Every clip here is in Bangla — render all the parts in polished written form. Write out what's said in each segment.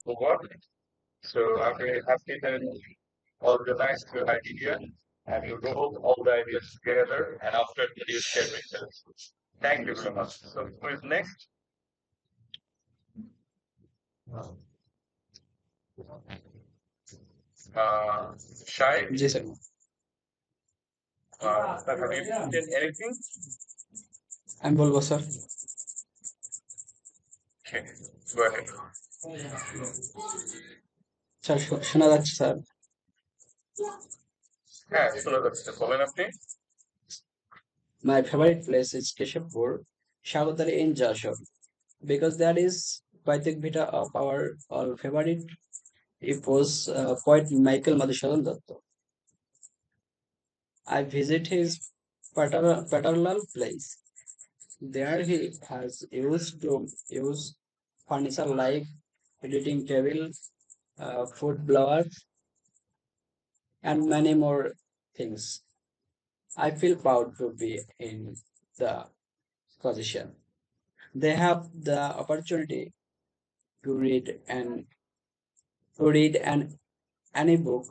over. So I'm very happy that organized your idea and you wrote all the ideas together and after that you shared with us. Thank you very much. So who is next? Uh, Shai, जी sir have you written anything? আমি বলবো sir Okay, go ahead. Sir শোনা যাচ্ছে স্যার হ্যাঁ, শোনা যাচ্ছে। বলেন আপনি। My favorite place is Keshapur, Shagodari in Jashore, because that is Vaidik Vita of our favorite poet poet Michael Madhusudan Datta. I visit his paternal place. There he has used to use furniture like editing table, food blowers, and many more things. I feel proud to be in the position. They have the opportunity to read any book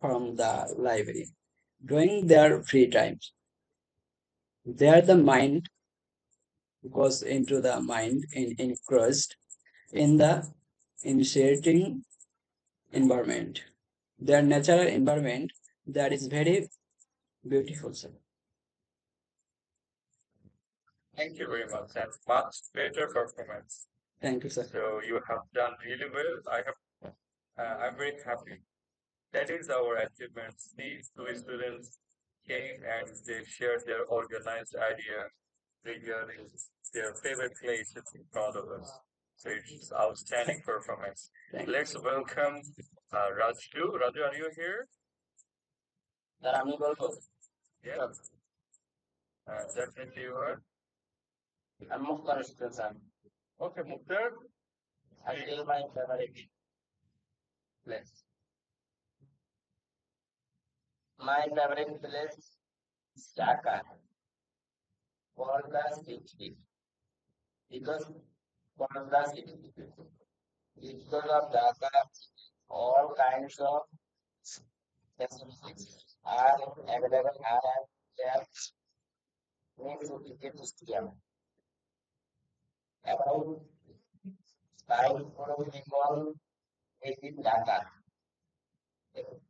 from the library during their free times. There the mind goes into the mind in engrossed in the initiating environment. Their natural environment that is very beautiful, sir. Thank you very much and much better performance. Thank you, sir. So you have done really well. I'm very happy. That is our achievements. These two students came and they shared their organized idea regarding their favorite places in front of us. So it's outstanding performance. Thank you. Let's welcome Raju. Raju, are you here? Yeah, definitely you are. I'm Mukhtar Islam. Okay, Mukhtar. I feel my favorite place. My favorite place is Dhaka for the city because for the city because of Dhaka all kinds of facilities are available and there means cricket stadium. About 5 people in Dhaka.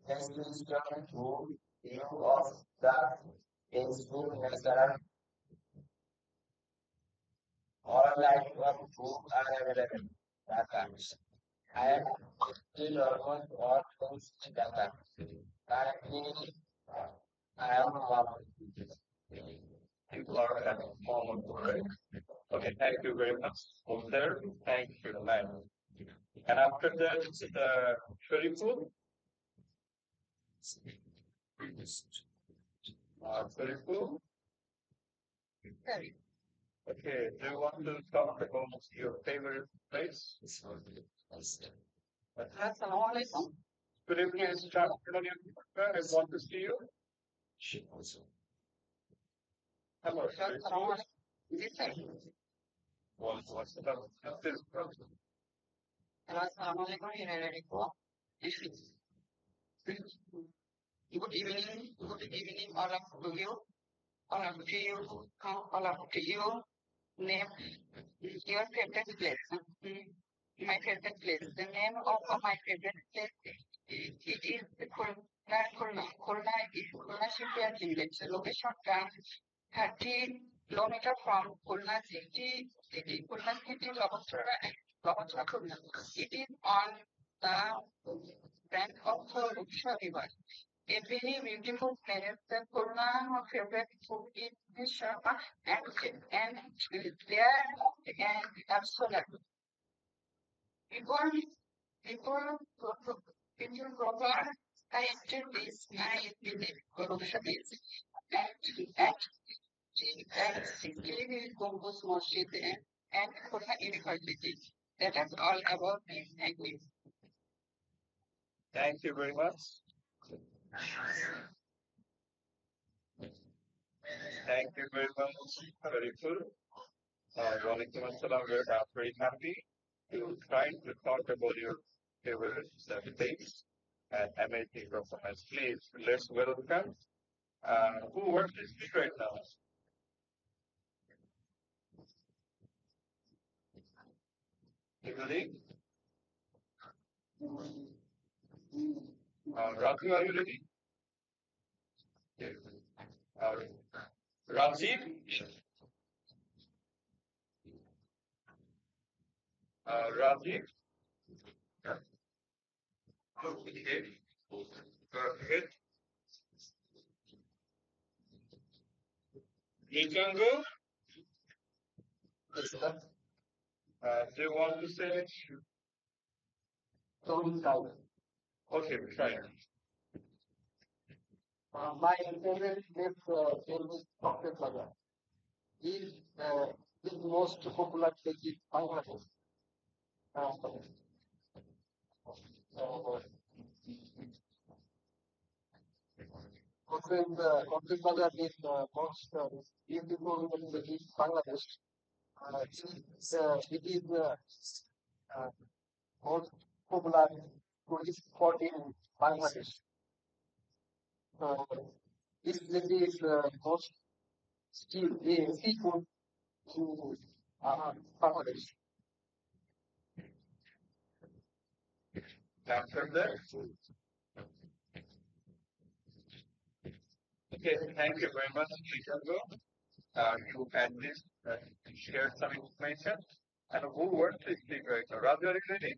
Thanks to student who view of the peaceful natural all types of food are available. Dhaka. I am still almost all things in Dhaka. Currently, I am one. You are at moment, correct? Okay, thank you very much. Mukhtar, thank you, man. And after that, Shariful. Shariful. Okay, do you want to talk about your favorite place? Assalamualaikum. Could you please start on your computer? I want to see you. Hello, Shariful. Assalamualaikum. Yes, sir. What's about this problem? Assalamualaikum. Good evening. Good evening, all of you. All of you. All of you. Name your favorite place. My favorite place. The name of my favorite place. It is Khulna. Khulna is Khulna Shipyard Village. Location 30 kilometers from Khulna city. Khulna city, Lobatra Khulna. It is on the bank of the Ruksha River. A very beautiful place. The Khulna, my favorite food is fish and there and absolute. People, people provide I enter this I believe corruption is and simply Congress Masjid and Khulna University. That is all about me. Thank you. Thank you very much. Thank you very much. Very cool. Walaikum assalam. We're very happy to try to talk about your favorite things and amazing performance. Please, let's welcome who works this week right now? Everybody? Ratu, are you ready? Yes. Rajiv? Rajiv? Okay. Perfect. Nikango? Yes, sir. Do you want to say it? Don't doubt. Okay, try. My favorite place is Cocktail Plaza. Is most popular place in Bangladesh. Uh, Cocktail Plaza is most beautiful place in Bangladesh. It is uh, most popular tourist spot in Bangladesh. Uh, this place is most seafood in Bangladesh. After that? Okay, thank you very much, Nikango. You had this shared some information. And who works this thing right now? Raju, are you ready?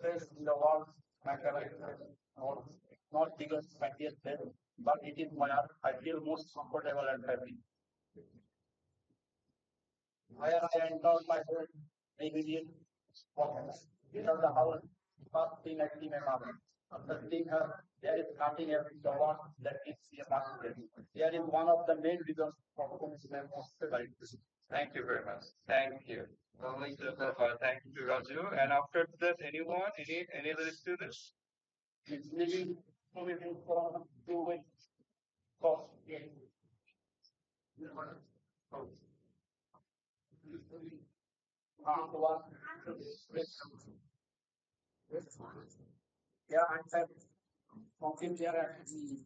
Place in the world, my favorite place. Not because my dear place, but it is where I feel most comfortable and happy. Where I enjoy my own immediate pockets. Without the house, first thing I see my mother. After seeing her, there is nothing else in the world that gives me a basket. There is one of the main reasons for whom is my most favorite. Thank you very much. Thank you. Thank you, Raju. And after that, anyone, any other students? It's living from 2 weeks. Cost. One. Yeah, I'm talking here at the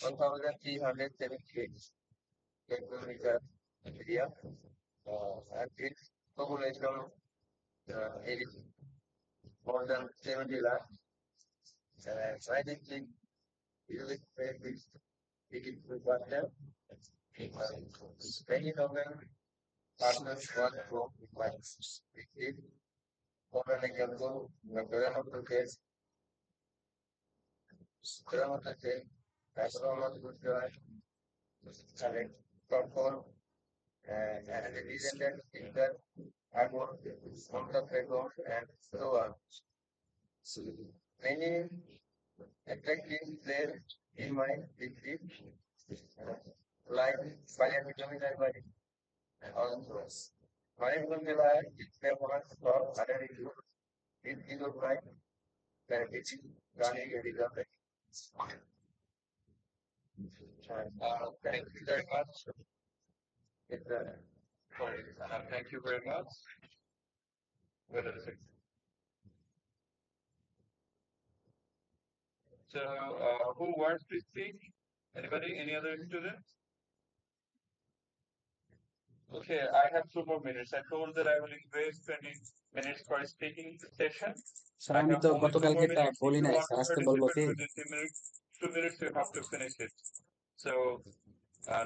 1,378 kilometer area, and its population is more than 70 lakh. Scientific music is taken to partner. Many novel partners work from minds. For an example, the Granada case, Granada case, astronomical joy, correct, perform, and the descendant in that Agor, Montefiore, and so on. So many attractive players in my degree, like Bayern Library, also. Bayern Library is the one for other review. It is a right that it's running a development. Thank you very much. It's, Thank you very much. Wait a second. So, who wants to speak? Anybody? Any other students? Okay, I have 2 more minutes. I told that I will increase 20 minutes for speaking session. Sir I আমি have তো only two গতকালকে more এটা minutes. If বলি you নাই want স্যার to আজকে বলবো participate কি within 2 minutes, 2 minutes you have to finish it. So,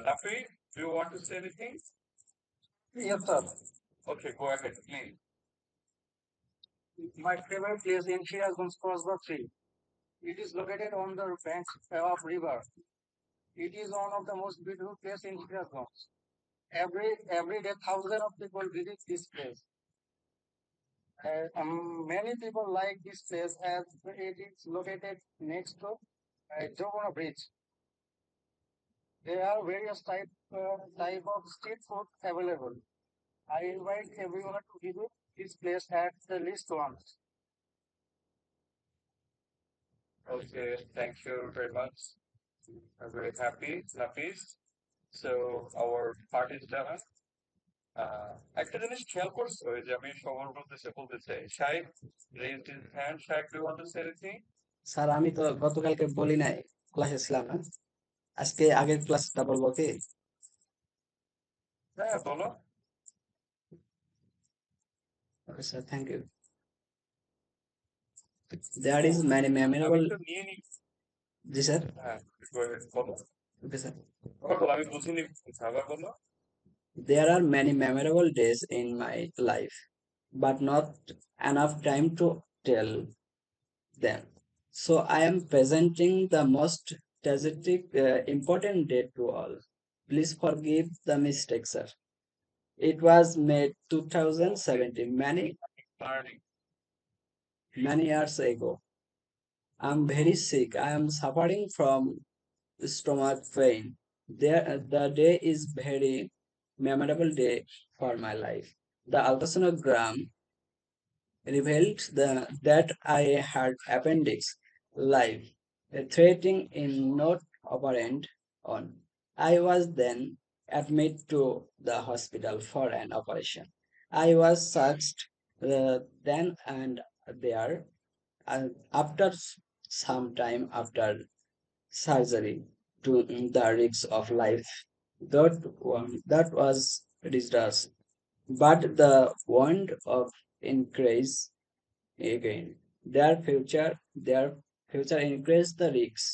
Nafi, do you want to say anything? yes, sir. Okay, go ahead, please. My favorite place in Shirazganj Crossbar Tree. It is located on the banks of river. It is one of the most beautiful places in Shirazganj. Every day, thousands of people visit this place. Many people like this place as it is located next to Jogona Bridge. There are various type of street food available. I invite everyone to visit this place at the least once. Okay, thank you very much. I'm very happy. So our part is done. একটা জিনিস খেয়াল করছো এই যে আমি সবার উদ্দেশ্যে বলতে চাই শাইখ raised his hand. Shaikh, do you want to say anything? Sir আমি তো গতকালকে বলি নাই, ক্লাসে ছিলাম না। আজকে আগের ক্লাসটা বলবো কি? হ্যাঁ বলো। Okay sir, thank you. There is many আমি memorable. একটু নিয়ে নি। জি স্যার। হ্যাঁ go ahead, বলো। Okay sir. আবার বলো, আমি বুঝিনি, আবার বলো। There are many memorable days in my life, but not enough time to tell them. So I am presenting the most tragic, important day to all. Please forgive the mistake, sir. It was May 2017, Learning. many years ago. I'm very sick. I am suffering from stomach pain. The day is very memorable day for my life. The ultrasonogram revealed that I had appendix live, threatening in not operant on. I was then admitted to the hospital for an operation. I was searched then and there. After some time after surgery to the risks of life, that was disastrous. But the want of increase again. Their future increased the risks.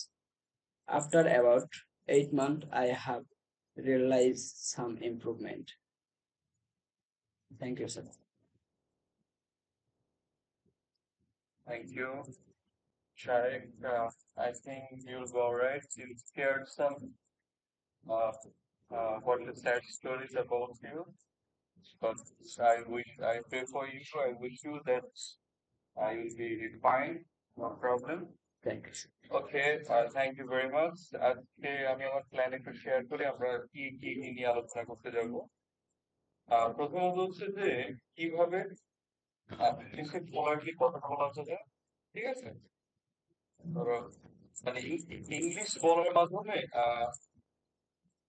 After about 8 months, I have realized some improvement. Thank you, sir. Thank you, Shaikh. I think you'll go alright. You shared some uh, what the sad stories about you, but I pray for you. I wish you that you'll be fine, no problem. Thank you, sir. Okay, thank you very much. আজকে আমি আমার প্ল্যান একটু শেয়ার করি, আমরা কি কি নিয়ে আলোচনা করতে যাব। প্রথমত হচ্ছে যে কিভাবে ইংলিশে পোলাইটলি কথা বলা যায়, ঠিক আছে? ধরো মানে ইংলিশ বলার মাধ্যমে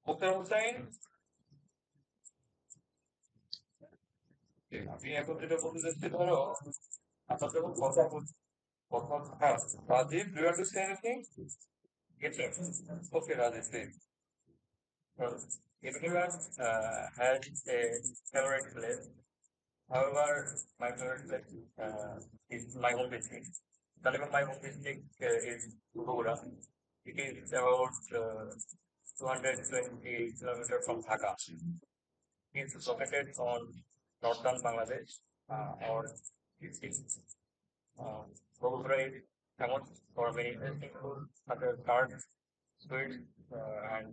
মোতার হোসেন, আমি এখন যেটা বলতে চাচ্ছি, ধরো আমরা যখন কথা বলছি, কথা হ্যাঁ Rajiv, do you want to say anything? Okay Rajiv, say. Everyone has a favorite place. However, my favorite place is my home district. Taliban, my home district is Bogura. It is about 220 kilometers from Dhaka. It is located on northern Bangladesh, or district. Bogura is famous for many interesting food, such as cards, sweets, and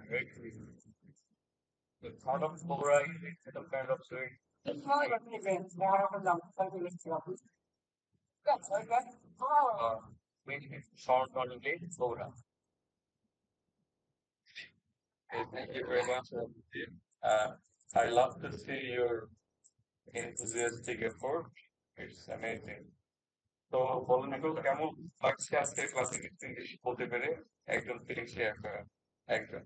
great food. The thought of Bogura is some kind of sweet. Which is short on English, Bogura. Okay, thank you very much. Uh, I love to see your enthusiastic effort. It's amazing. তো বলুন একটু কেমন লাগছে আজকে ক্লাসে ইংলিশ বলতে পেরে, একজন ফিলিং শেয়ার করেন, একজন।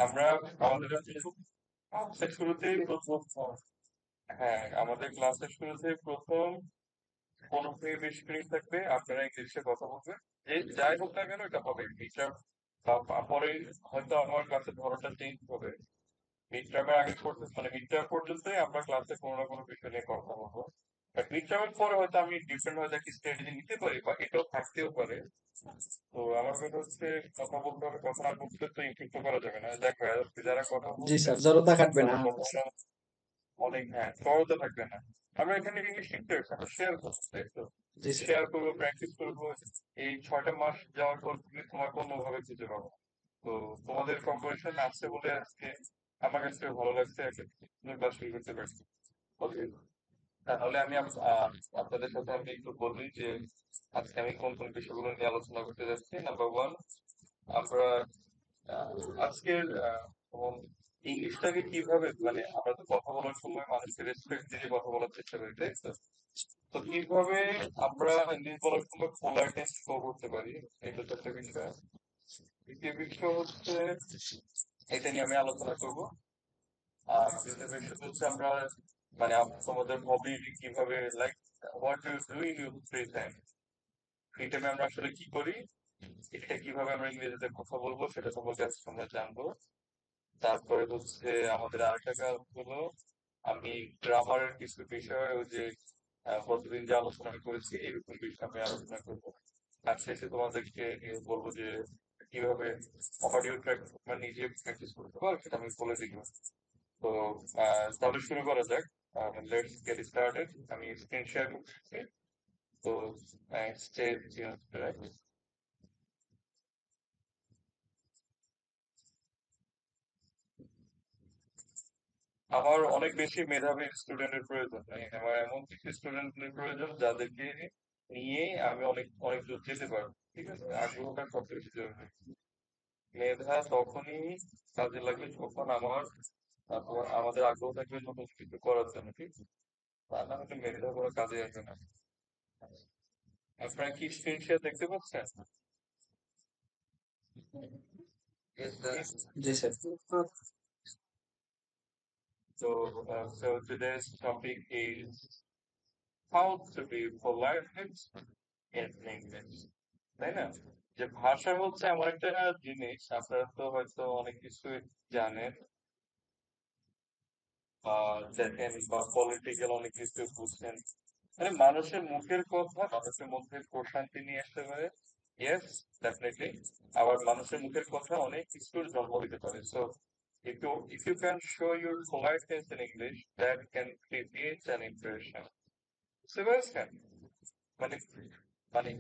আমরা আমাদের ক্লাসের শুরুতেই প্রথম, হ্যাঁ আমাদের ক্লাসের শুরুতে প্রথম 15-20 মিনিট থাকবে, আপনারা ইংলিশে কথা বলবেন, যে যাই হোক না কেন এটা হবে মিডটার্ম। পরে হয়তো আমার ক্লাসের ধরনটা চেঞ্জ হবে। মিডটার্মের আগে মানে মিডটার্ম পর্যন্তই আমরা ক্লাসে কোনো না কোনো বিষয় নিয়ে কথা বলবো। মিডটার্মের পরে হয়তো আমি ডিফারেন্ট হয়তো একটা স্ট্র্যাটেজি নিতে পারি, বা এটাও থাকতেও পারে। তো আমার কথা হচ্ছে কথা বলতে হবে, কথা না বলতে তো ইমপ্রুভ তো করা যাবে না। দেখো যারা কথা জি বলছে স্যার, জড়তা কাটবে না। তারা কখনো অনেক, হ্যাঁ সহজে থাকবে না। আমরা এখানে ইংলিশ শিখতে শেয়ার করবো, তাই তো? জি স্যার। শেয়ার করবো, প্র্যাকটিস করবো। এই 6টা মাস যাওয়ার পর তুমি তোমার কোনোভাবে খুঁজে পাবো। তো তোমাদের কম্পারিশন আসছে বলে আজকে আমার কাছে ভালো লাগছে, তুমি ক্লাস শুরু করতে পারছি। ওকে, তাহলে আমি আপনাদের সাথে আমি একটু বলি যে আজকে আমি কোন কোন বিষয়গুলো নিয়ে আলোচনা করতে যাচ্ছি। নাম্বার ওয়ান, আমরা আজকের ইংলিশটাকে কিভাবে মানে আমরা তো কথা বলার সময় মানুষকে রেসপেক্ট দিয়ে কথা বলার চেষ্টা করি, তাই তো? তো কিভাবে আমরা ইংলিশ বলার সময় পোলাইটনেস শো করতে পারি, এটা তো একটা বিষয়। দ্বিতীয় বিষয় হচ্ছে, এটা নিয়ে আমি আলোচনা করবো। আর দ্বিতীয় বিষয় হচ্ছে আমরা মানে তোমাদের হবি কিভাবে, like what you do in your free time, free টাইমে আমরা আসলে কি করি, এটা কিভাবে আমরা ইংরেজিতে কথা বলবো সেটা সম্পর্কে আজকে আমরা জানবো। তারপরে হচ্ছে আমাদের আরেকটা কাজ হলো, আমি গ্রামারের কিছু বিষয় ওই যে প্রতিদিন যে আলোচনা করেছি এরকম বিষয় আমি আলোচনা করবো। আর শেষে তোমাদেরকে বলবো যে কিভাবে অডিও ট্র্যাক মানে নিজে প্র্যাকটিস করতে পারো সেটা আমি বলে দিব। তো তাহলে শুরু করা যাক। Let's get started. আমি স্ক্রিন শেয়ার করছি। তো স্টে রাইট। আমার অনেক বেশি মেধাবী স্টুডেন্টের প্রয়োজন নেই, আমার এমন কিছু স্টুডেন্টের প্রয়োজন যাদেরকে নিয়ে আমি অনেক অনেক দূর যেতে পারবো। ঠিক আছে, আগ্রহটা সবচেয়ে বেশি জরুরি। মেধা তখনই কাজে লাগবে যখন আমাদের আগ্রহ থাকবে নতুন কিছু করার জন্য, ঠিক আছে? তা না হলে মেধা কোনো কাজে আসবে না। আপনারা কি স্ক্রিন শেয়ার দেখতে পাচ্ছেন? জি sir. So today's topic is how to be polite in English. তাই না? যে ভাষা হচ্ছে এমন একটা জিনিস, আপনারা তো হয়তো অনেক কিছু জানেন বা দেখেন বা পলিটিক্যাল অনেক কিছু বুঝছেন। মানে মানুষের মুখের কথা মানুষের মধ্যে প্রশান্তি নিয়ে আসতে পারে। Yes, definitely. আবার মানুষের মুখের কথা অনেক কিছুর জন্ম দিতে পারে। So if you can show your politeness in English, that can create an impression. বুঝতে পেরেছেন? মানে মানে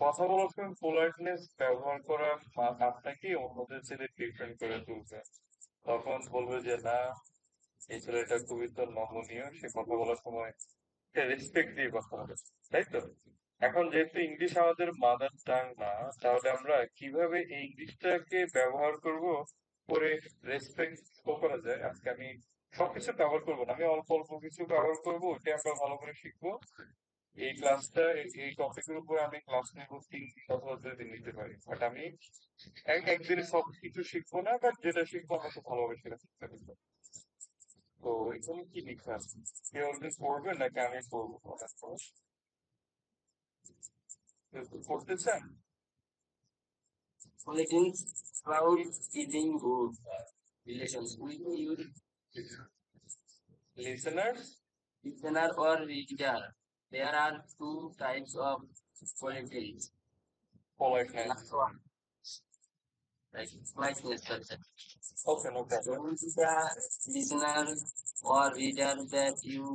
কথা বলার সময় পোলাইটনেস ব্যবহার করা আপনাকে অন্যদের ছেলে ডিফারেন্ট করে তুলবে। তখন বলবে যে না, এই ছেলেটা খুবই তো নমনীয়, সে কথা বলার সময় রেসপেক্ট দিয়ে কথা বলে, তাই তো? এখন যেহেতু ইংলিশ আমাদের মাদার টাং না, তাহলে আমরা কিভাবে এই ইংলিশটাকে ব্যবহার করব করে রেসপেক্ট শো করা যায়, আজকে আমি সবকিছু কভার করবো না, আমি অল্প অল্প কিছু কভার করবো, ওইটা আমরা ভালো করে শিখবো। এই ক্লাসটা এই টপিকের উপর আমি ক্লাস নেব 3 দিন অথবা 2 দিন নিতে পারি, বাট আমি একদিনে সব কিছু শিখবো না, বাট যেটা শিখবো আমাকে ভালোভাবে সেটা শিখতে হবে। তো এখানে কি লেখা আছে, কেউ একদিন পড়বে নাকি আমি পড়বো? পড়তে চান? Politics about eating good relations with your Listeners, listener or reader. There are two types of politics. politeness. One, like politeness subject. Okay, no problem. Showing to the listener or reader that you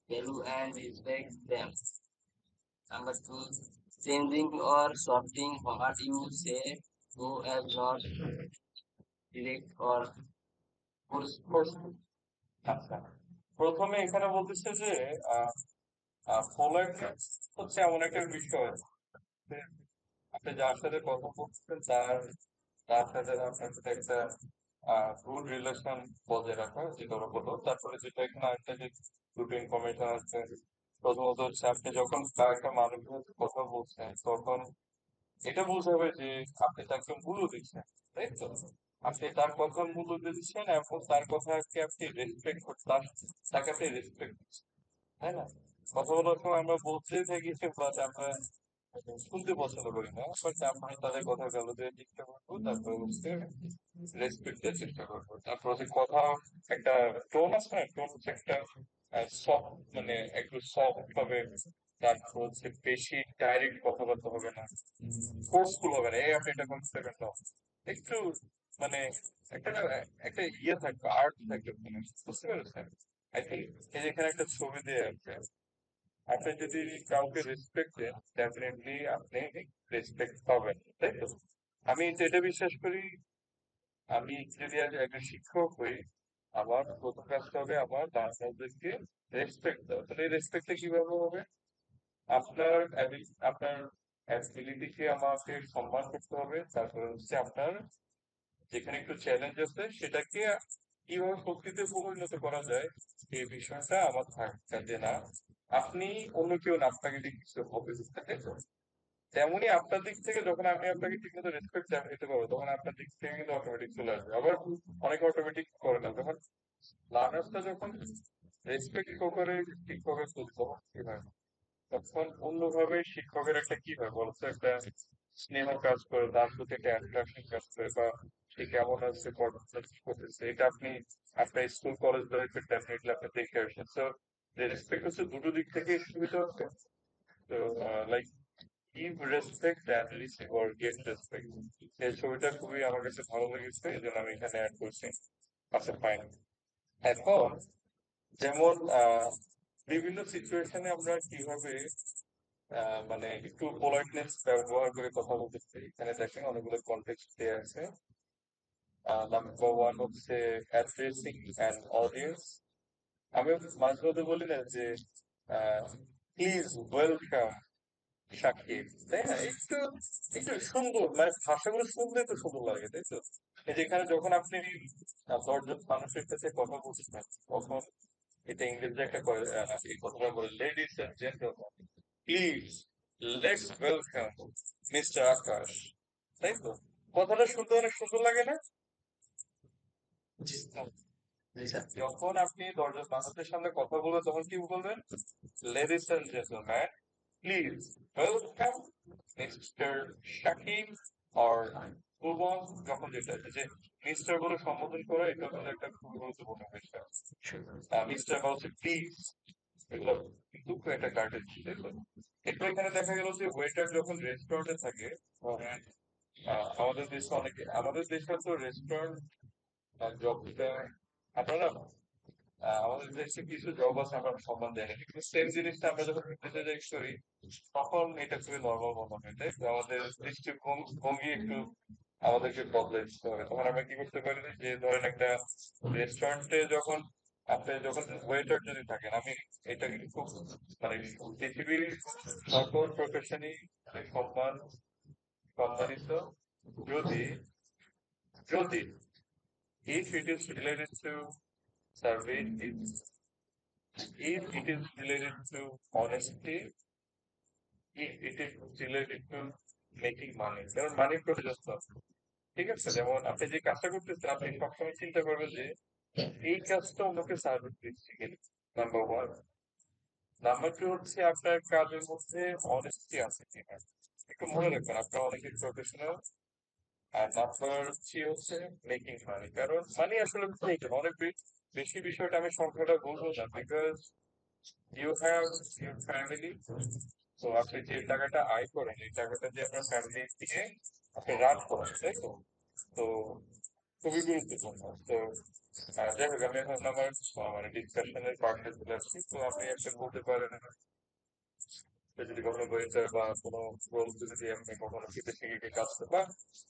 value and respect them. Number two, changing or softening what you say so as not direct or forceful. আচ্ছা, প্রথমে এখানে বলতেছে যে politeness হচ্ছে এমন একটা বিষয় যে আপনি যার সাথে কথা বলছেন তার তার সাথে আপনার সাথে একটা গুড রিলেশন বজায় রাখা, যেটা ওরা বললো। তারপরে যেটা এখানে আরেকটা যে দুটো ইনফরমেশন আছে, প্রথমত হচ্ছে আপনি যখন একটা মানুষের সাথে কথা বলছেন তখন এটা বুঝতে হবে যে আপনি তাকে মূল্য দিচ্ছেন, তাই তো? আপনি তার কথা মূল্য দিচ্ছেন এবং তার কথাকে আপনি রেসপেক্ট করতে, তাকে আপনি রেসপেক্ট দিচ্ছেন, তাই না? কথা বলার সময় আমরা বলতেই থাকি যে বাট আমরা শুনতে পছন্দ করি না, বাট আমরা তাদের কথা ভালো দিয়ে চেষ্টা করবো, তারপর হচ্ছে রেসপেক্ট দেওয়ার চেষ্টা করবো। তারপর হচ্ছে কথা একটা টোন আছে না, টোন হচ্ছে একটা সফট, মানে একটু সফট হবে। তারপর হচ্ছে বেশি ডাইরেক্ট কথাবার্তা হবে না, ফোর্সফুল হবে না, এই আপনি এটা করতে পারেন না। একটু মানে একটা একটা ইয়ে থাকবে, আর্ট থাকবে, মানে বুঝতে পেরেছেন? আই থিঙ্ক এই যে এখানে একটা ছবি দিয়ে আছে, আপনি যদি কাউকে রেসপেক্ট দেন ডেফিনেটলি আপনি রেসপেক্ট পাবেন, তাই তো? আমি যেটা বিশ্বাস করি, আমি যদি আজ একটা শিক্ষক হই, আমার প্রথম কাজটা হবে আমার বাচ্চাদেরকে রেসপেক্ট দেওয়া। তাহলে এই রেসপেক্টটা কিভাবে হবে? আপনার আপনার অ্যাবিলিটিকে আমাকে সম্মান করতে হবে। তারপরে হচ্ছে আপনার যেখানে একটু চ্যালেঞ্জ আছে সেটাকে কিভাবে শক্তিতে পরিণত করা যায় এই বিষয়টা আমার থাকা যে না আপনি অন্য কেউ না আপনাকে দিয়ে কিছু হবে তাই তো? তেমনি আপনার দিক থেকে যখন আমি আপনাকে ঠিক মতো রেসপেক্ট দিতে পারবো তখন আপনার দিক থেকে কিন্তু অটোমেটিক চলে আসবে আবার অনেকে অটোমেটিক করে না তখন লার্নার্সটা যখন রেসপেক্ট করে শিক্ষকের প্রতি তখন কি হয় তখন অন্যভাবে শিক্ষকের একটা কি হয় বলতো একটা স্নেহ কাজ করে তার প্রতি একটা অ্যাট্রাকশন কাজ করে বা সে কেমন আছে পড়াশোনা কি করতেছে এটা আপনি আপনার স্কুল কলেজ লাইফে ডেফিনেটলি আপনি দেখে আসেন তো রেসপেক্ট হচ্ছে দুটো দিক থেকে সুবিধা হচ্ছে তো like give respect and receive or get respect এই ছবিটা খুবই আমার কাছে ভালো লেগেছে এই জন্য আমি এখানে অ্যাড করছি আচ্ছা ফাইন এখন যেমন বিভিন্ন সিচুয়েশনে আমরা কিভাবে মানে একটু পোলাইটনেস ব্যবহার করে কথা বলতে পারি এখানে দেখেন অনেকগুলো কনটেক্সট দেওয়া আছে নাম্বার ওয়ান হচ্ছে অ্যাড্রেসিং অ্যান অডিয়েন্স আমি মাঝে মধ্যে বলি না যে প্লিজ ওয়েলকাম সাকিব তাই না একটু একটু সুন্দর মানে ভাষাগুলো শুনলে তো সুন্দর লাগে তাই তো এই যে এখানে যখন আপনি দশজন মানুষের কাছে কথা বলছেন তখন এটা ইংরেজিতে একটা এই কথাটা বলে ladies and gentleman please let's welcome mister Akash তাই তো কথাটা শুনতে অনেক সুন্দর লাগে না জি জি স্যার। যখন আপনি দশজন মানুষের সামনে কথা বলবেন তখন কি বলবেন ladies and gentleman please welcome mister Shakib or Bhuban যখন যেটা আছে যে মিস্টার বলে সম্বোধন করা এটা কিন্তু একটা খুব গুরুত্বপূর্ণ বিষয় মিস্টার বা হচ্ছে প্লিজ এগুলো কিন্তু খুব একটা গার্ডেন এরপর এখানে দেখা গেল যে ওয়েটার যখন রেস্টুরেন্টে থাকে ধরেন, আমাদের দেশে তো রেস্টুরেন্ট জবটা আপনারা আমাদের দেশে কিছু জব আছে আমরা সম্মান দেয় না কিন্তু সেম জিনিসটা আমরা যখন বিদেশে যাই করি তখন এটা খুবই নর্মাল মনে হয় তাই তো? আমাদের দৃষ্টিভঙ্গি একটু আমাদেরকে বদলে দিতে হবে তখন আমরা কি করতে পারি যে ধরেন একটা রেস্টুরেন্টে যখন আপনি যখন ওয়েটার যদি থাকেন আমি এটা কিন্তু খুব মানে পৃথিবীর সকল প্রফেশনই সম্মান সম্মানিত যদি যদি if it is related to service if it is related to honesty if it is related to making money কারণ মানি প্রয়োজন তো ঠিক আছে যেমন আপনি যে কাজটা করতেছেন আপনি সবসময় চিন্তা করবেন যে এই কাজটা অন্যকে সার্ভিস দিচ্ছি কিনা নাম্বার ওয়ান নাম্বার টু হচ্ছে আপনার কাজের মধ্যে অনেস্টি আছে কিনা একটু মনে রাখবেন আপনার অনেকে প্রফেশনাল আর নাম্বার থ্রি হচ্ছে মেকিং মানি কারণ মানি আসলে প্রয়োজন অনেক বেশি বিষয়টা আমি সংখ্যাটা বলবো না because you have your family তো আপনি যে টাকাটা আয় করেন এই টাকাটা দিয়ে আপনার ফ্যামিলি থেকে আপনি রান করেন তাই তো তো খুবই গুরুত্বপূর্ণ তো যাই হোক আমি এখন আমার মানে ডিসকাশনের পার্টে চলে আসছি তো আপনি একটা বলতে পারেন যদি কখনো ওয়েটার বা কোনো রোল যদি আপনি কখনো বিদেশে গিয়ে কাজ বা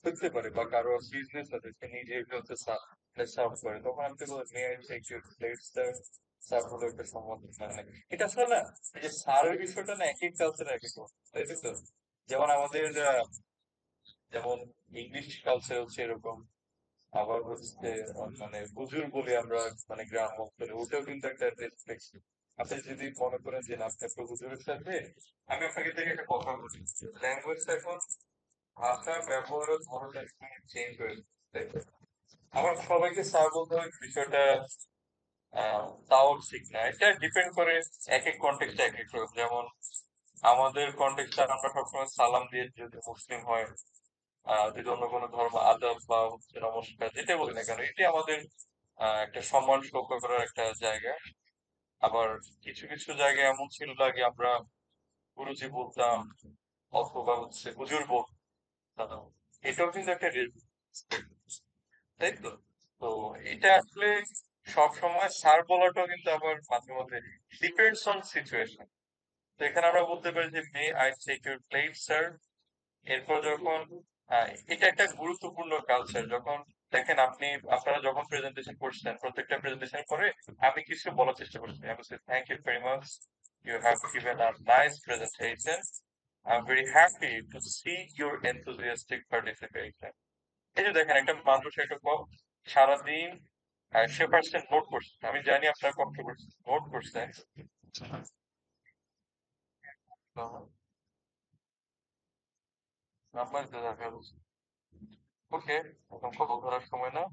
হতে পারে বা কারো বিজনেস আছে সে নিজে হচ্ছে সার্ভ করে তখন আপনি বলেন may I take your plates serve হলো একটা সম্বোধন মানে এটা আসলে না এই যে সারের বিষয়টা না এক এক কালচারে এক এক রকম, তাই তো যেমন আমাদের যেমন ইংলিশ কালচার হচ্ছে এরকম আবার হচ্ছে মানে হুজুর বলি আমরা মানে গ্রাম অঞ্চলে ওটাও কিন্তু একটা রেসপেক্ট আপনি যদি মনে করেন যে না আপনি একটা হুজুরের সাথে আমি আপনাকে থেকে একটা কথা বলি ল্যাঙ্গুয়েজটা এখন ভাষা ব্যবহারের ধরনটা চেঞ্জ হয়ে যাচ্ছে, তাই তো? আমার সবাইকে স্যার বলতে হয় বিষয়টা তাও ঠিক না এটা ডিপেন্ড করে এক এক কন্টেক্সটে এক এক রকম যেমন আমাদের কন্টেক্সটে আমরা সবসময় সালাম দিয়ে যদি মুসলিম হয় যদি অন্য কোনো ধর্ম আদাব বা হচ্ছে নমস্কার যেটা বলি না কেন এটি আমাদের একটা সম্মান রক্ষা করার একটা জায়গা আবার কিছু কিছু জায়গায় এমন ছিল আগে আমরা গুরুজি বলতাম অথবা হচ্ছে হুজুর বলতাম এটাও কিন্তু একটা তাই তো তো এটা আসলে সব সময় স্যার বলাটাও কিন্তু আবার মাঝে মধ্যে ডিপেন্ডস অন সিচুয়েশন তো এখানে আমরা বলতে পারি যে may I take your plate sir এরপর যখন এটা একটা গুরুত্বপূর্ণ কালচার যখন দেখেন আপনি আপনারা যখন প্রেজেন্টেশন করছেন প্রত্যেকটা প্রেজেন্টেশন পরে আমি কিছু বলার চেষ্টা করছি আমি বলছি thank you very much you have given a nice presentation I am very happy to see your enthusiastic participation এই যে দেখেন একটা মানুষ একটা সারাদিন সে পার্সেন্ট নোট করছে, আমি জানি আপনার কষ্ট করছে, নোট করছে। নাম্বার তো দেখা যাচ্ছে। ওকে, এখন কল ধরার সময় না।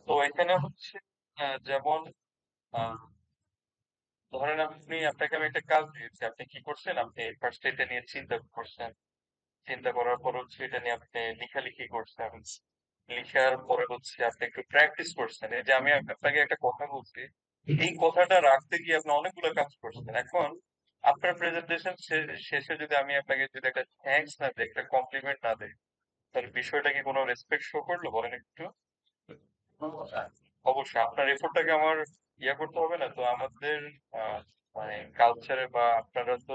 তো এখানে হচ্ছে যেমন আহ, ধরেন আপনাকে আমি একটা কাজ দিয়েছি, আপনি কি করছেন, আপনি ফার্স্ট এটা নিয়ে চিন্তা করছেন, চিন্তা করার পর হচ্ছে এটা নিয়ে আপনি লেখালেখি করছেন, লিখার পরে হচ্ছে আপনি একটু প্র্যাকটিস করছেন। এই যে আমি আপনাকে একটা কথা বলছি, এই কথাটা রাখতে গিয়ে আপনি অনেকগুলো কাজ করছেন। এখন আপনার প্রেজেন্টেশন শেষে যদি আমি আপনাকে যদি একটা থ্যাঙ্কস না দিই, একটা কমপ্লিমেন্ট না দিই, তাহলে বিষয়টা কি কোনো রেসপেক্ট শো করলো বলেন একটু? অবশ্যই আপনার এফোর্টটাকে আমার করতে হবে না? তো আমাদের আহ, মানে কালচারে বা আপনারা তো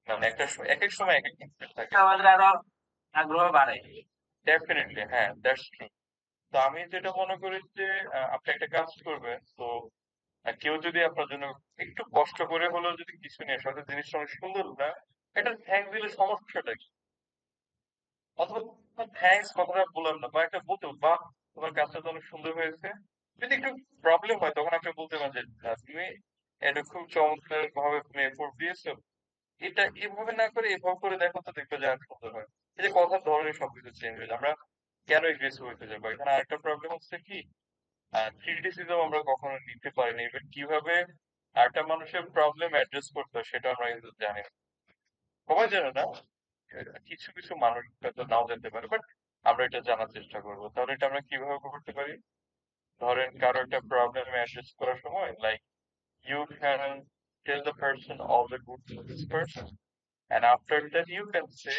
মানে এক এক সময় এক এক ইন্টারেস্ট থাকে। আমাদের আরো আগ্রহ বাড়ে। ডেফিনেটলি, হ্যাঁ, দ্যাটস ট্রু। তো আমি যেটা মনে করি যে আপনি একটা কাজ করবেন, তো কেউ যদি আপনার জন্য একটু কষ্ট করে হলেও যদি কিছু নিয়ে আসে, হয়তো জিনিসটা অনেক সুন্দর না, এটা থ্যাঙ্কস দিলে সমস্যাটা কি? অথবা থ্যাঙ্কস কথাটা বললাম না, বা একটা বলতে বাহ তোমার কাজটা তো অনেক সুন্দর হয়েছে। যদি একটু প্রবলেম হয় তখন আপনি বলতে পারেন যে তুমি এটা খুব চমৎকার ভাবে তুমি এফোর্ট দিয়েছো, এটা এভাবে না করে এভাবে করে দেখো তো, দেখবে যে আর সুন্দর হয়। এই যে কথার ধরনের সবকিছু চেঞ্জ হয়ে যায়। আমরা কেন এগ্রেসিভ হইতে যাবো? এখানে আরেকটা প্রবলেম হচ্ছে কি, ক্রিটিসিজম আমরা কখনো নিতে পারি না। ইভেন কিভাবে একটা মানুষের প্রবলেম অ্যাড্রেস করতে হয় সেটা আমরা কিন্তু জানি না, সবাই জানে না। কিছু কিছু মানুষ হয়তো নাও জানতে পারে, বাট আমরা এটা জানার চেষ্টা করবো। তাহলে এটা আমরা কিভাবে করতে পারি? ধরেন কারো একটা প্রবলেম অ্যাড্রেস করার সময়, like you can tell the person all the good to this person, and after that you can say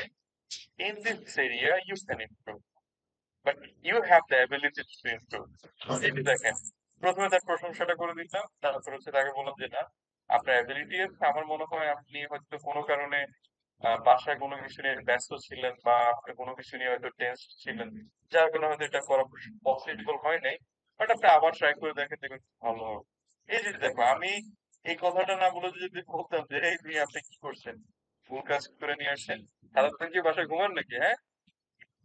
in this area you can improve, but you have the ability to improve. এই যে দেখেন, প্রথমে তার প্রশংসাটা করে দিলাম, তারপর হচ্ছে তাকে বললাম যে না, আপনার অ্যাবিলিটি আছে, আমার মনে হয় আপনি হয়তো কোনো কারণে বাসায় কোনো কিছু নিয়ে ব্যস্ত ছিলেন, বা আপনি কোনো কিছু নিয়ে হয়তো টেন্স ছিলেন, যার কারণে হয়তো এটা করা পসিবল হয় নাই, বাট আপনি আবার ট্রাই করে দেখেন, দেখবেন ভালো হবে। এই যে দেখো, আমি এই কথাটা না বলে যদি বলতাম যে এই নিয়ে আপনি কি করছেন, ভুল কাজ করে নিয়ে আসছেন, সারাদিন কি বাসায় ঘুমান নাকি, হ্যাঁ?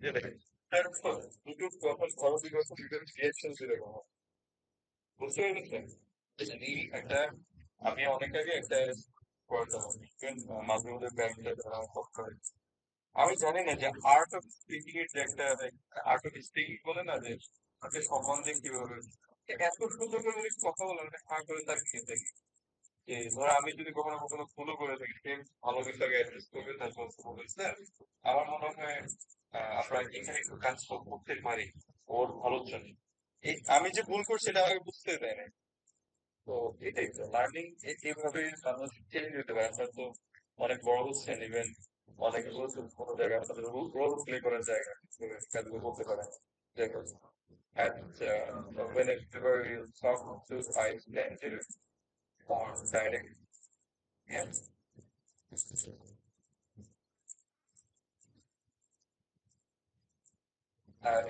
যে দেখেন, তারপর দুটো কথা খরচ বিকল্প দুটোর রিয়াকশন যেরকম হয়, বুঝতে পেরেছেন? এই একটা, আমি অনেক আগে একটা করতাম, মাঝে মধ্যে ব্যাংকে কথা হয়েছে। আমি জানি না যে আর্ট অফ স্পিকিং এর যে একটা আর্ট অফ স্পিকিং বলে না, যে তাকে সম্বন্ধে কিভাবে এত সুন্দর করে যদি কথা বলে না, হা করে তার খেয়ে থাকি। যে ধরো আমি যদি কখনো কখনো ভুলও করে থাকি, সে ভালো কিছু আগে অ্যাড্রেস করবে, তারপর বলবে স্যার আমার মনে হয় আমরা এখানে একটু কাজ করতে পারি ওর ভালোর জন্য। এই আমি যে ভুল করছি এটা আমাকে বুঝতে দেয় না। তো এটাই তো লার্নিং, এইভাবে মানুষ চেঞ্জ হতে পারে। আপনার তো অনেক বড় হচ্ছেন, ইভেন অনেক কোনো জায়গায় আপনাদের রোল প্লে করার জায়গা, কাজগুলো করতে পারেন। দেখুন, and whenever you talk to a stranger or direct, yes,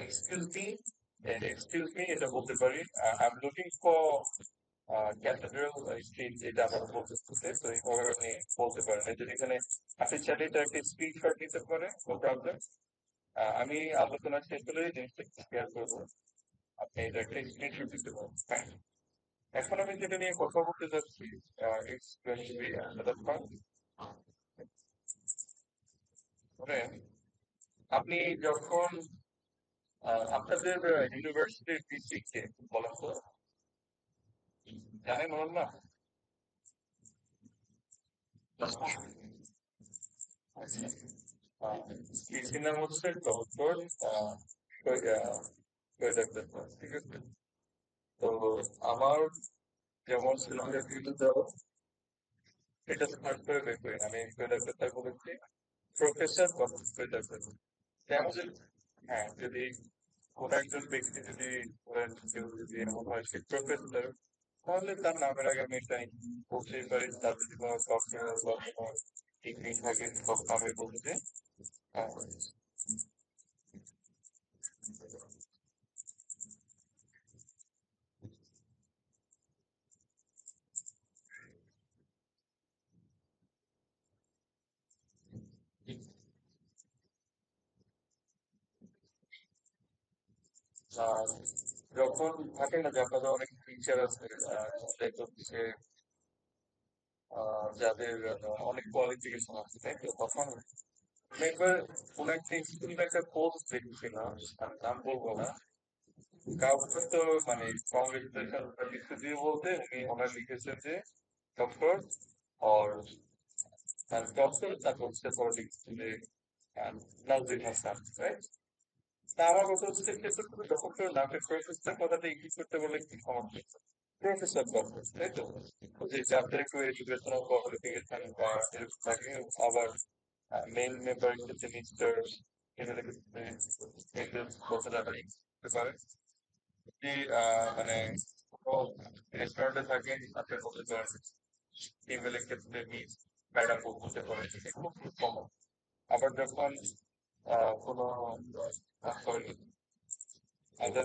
excuse me, excuse me, এটা বলতে পারি, I'm looking for cathedral street, যেটা আমরা বলতেছি। তো এইভাবে আপনি বলতে পারেন। এই যে এখানে আপনি চাইলে এটা একটা স্ক্রিনশট নিতে পারেন, নো প্রবলেম। আমি আলোচনা শেষ হলে এই জিনিসটা শেয়ার করবো, আপনি এটা একটা স্ক্রিনশট দিতে পারেন, হ্যাঁ? এখন আমি যেটা নিয়ে কথা বলতে যাচ্ছি, it's going to be another part. ধরেন আপনি যখন আপনাদের ইউনিভার্সিটির ভিসি কে বলেন তো, জানেন ওর না? ভিসি নাম হচ্ছে ডক্টর ঠিক আছে? তো আমার যেমন সিলেবাসের ভিতরে দেওয়া, এটা সার্চ করে বের করি, আমি সৈয়দ বলেছি প্রফেসর বা সৈয়দ। তেমন যদি, হ্যাঁ, যদি কোন একজন ব্যক্তি যদি ধরেন কেউ যদি এমন হয় সে প্রফেসর, তাহলে তার নামের আগে আমি এটাই বলতেই পারি। তার যদি কোনো সফটওয়্যার বা কোনো টেকনিক থাকে তখন আমি বলবো যে হ্যাঁ, আর যখন থাকে না যে আপনাদের অনেক টিচার আছে যেটা হচ্ছে যাদের অনেক কোয়ালিফিকেশন আছে তাই তো তখন আমি একবার কোন একটা স্কুলের একটা পোস্ট দেখছিলাম, আমি নাম বলবো না, কাউকে তো মানে কংগ্রেচুলেশন কিছু দিয়ে বলতে উনি ওনার লিখেছেন যে ডক্টর অর ডক্টর তারপর হচ্ছে পলিটিক্স যে নাজরিন হাসান, রাইট? তা আমার কথা হচ্ছে ক্ষেত্রে তুমি ডক্টর নামে প্রফেসর কথাটা ইংলিশ করতে বলে কি সমস্যা? প্রফেসর ডক্টর তাই তো, যে যাদের একটু এডুকেশনাল কোয়ালিফিকেশন বা এরকম থাকে, আবার মেইন মেম্বার ক্ষেত্রে মিস্টার এখানে কথাটা লিখতে পারে যদি মানে রেস্টুরেন্টে থাকেন আপনি বলতে পারেন ইমেলের ক্ষেত্রে মিস ম্যাডাম বলতে পারেন, এটা খুব কমন। আবার যখন কোনো সরি আদার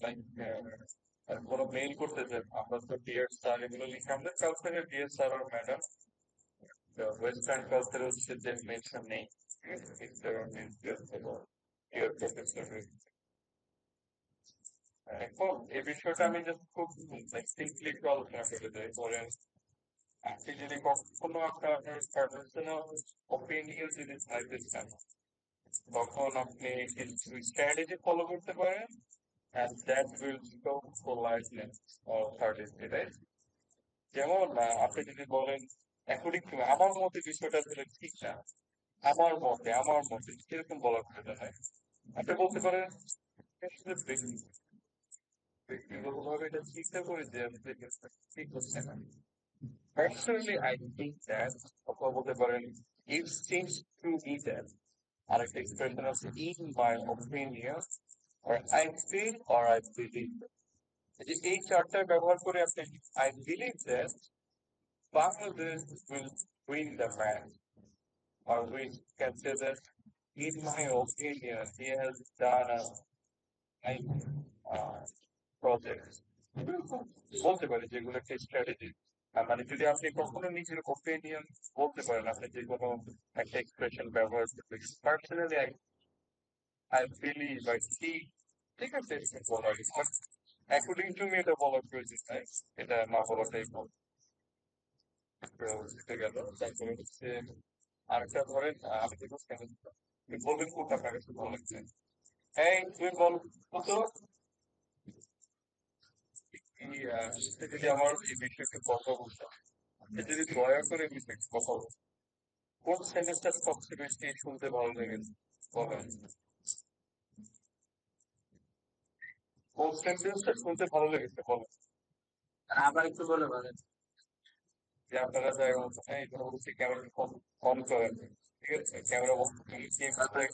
লাইক কোনো মেইল করতে চান আমরা তো ডিয়ার স্যার এগুলো লিখে আমাদের কালচারের ডিয়ার স্যার আর ম্যাডাম ওয়েস্টার্ন কালচার হচ্ছে যে মেনশন নেই ডিয়ার প্রফেসর। এখন এই বিষয়টা আমি জাস্ট খুব সিম্পলি একটু আলোচনা করে যাই। ধরেন আপনি যদি কখনো আপনার পার্সোনাল ওপিনিয়ন যদি চাইতে চান তখন আপনি কিছু স্ট্র্যাটেজি ফলো করতে পারেন and that will become politeness or courtesy, right? যেমন আপনি যদি বলেন অ্যাকর্ডিং টু আমার মতে বিষয়টা আসলে ঠিক না, আমার মতে কিরকম বলার প্রয়োজন হয়, আপনি বলতে পারেন আসলে ব্যক্তিগতভাবে এটা চিন্তা করে যে আমি যে কাজটা ঠিক হচ্ছে না। Personally, I think that অথবা বলতে পারেন it seems to be that আরেকটা এক্সপ্রেশন আছে in my opinion or I feel or I believe, এই চারটা ব্যবহার করে আপনি I believe that Bangladesh will win the match, or we can say that in my opinion he has done a nice uh, project বলতে পারি যেগুলো একটা স্ট্র্যাটেজি। মানে যদি আপনি কখনো নিজের ওপিনিয়ন বলতে পারেন আপনি যে কোনো একটা এক্সপ্রেশন ব্যবহার করবেন personally I believe I see, ঠিক আছে বলা বাট অ্যাকর্ডিং টু মি এটা বলার প্রয়োজন নাই, এটা না বলাটাই ভালো। জিতে গেল তারপরে হচ্ছে আরেকটা ধরেন আমি দেখবো বলবেন কোনটা আপনার কাছে ভালো লাগছে, এই তুমি বল তো যদি আমার এই বিষয়ে কথা বলতাম, আপনি যদি দয়া করে এই বিষয়ে কথা বলতেন কোন সেন্টেন্সটা সবচেয়ে বেশি শুনতে ভালো লেগেছে বলেন, কোন সেন্টেন্সটা শুনতে ভালো লেগেছে বলেন। আবার একটু বলে বলেন। যে আপনারা জায়গা মতো হ্যাঁ এটা হচ্ছে ক্যামেরা কম কম করেন, ঠিক আছে ক্যামেরা বন্ধ করে কে কোথায়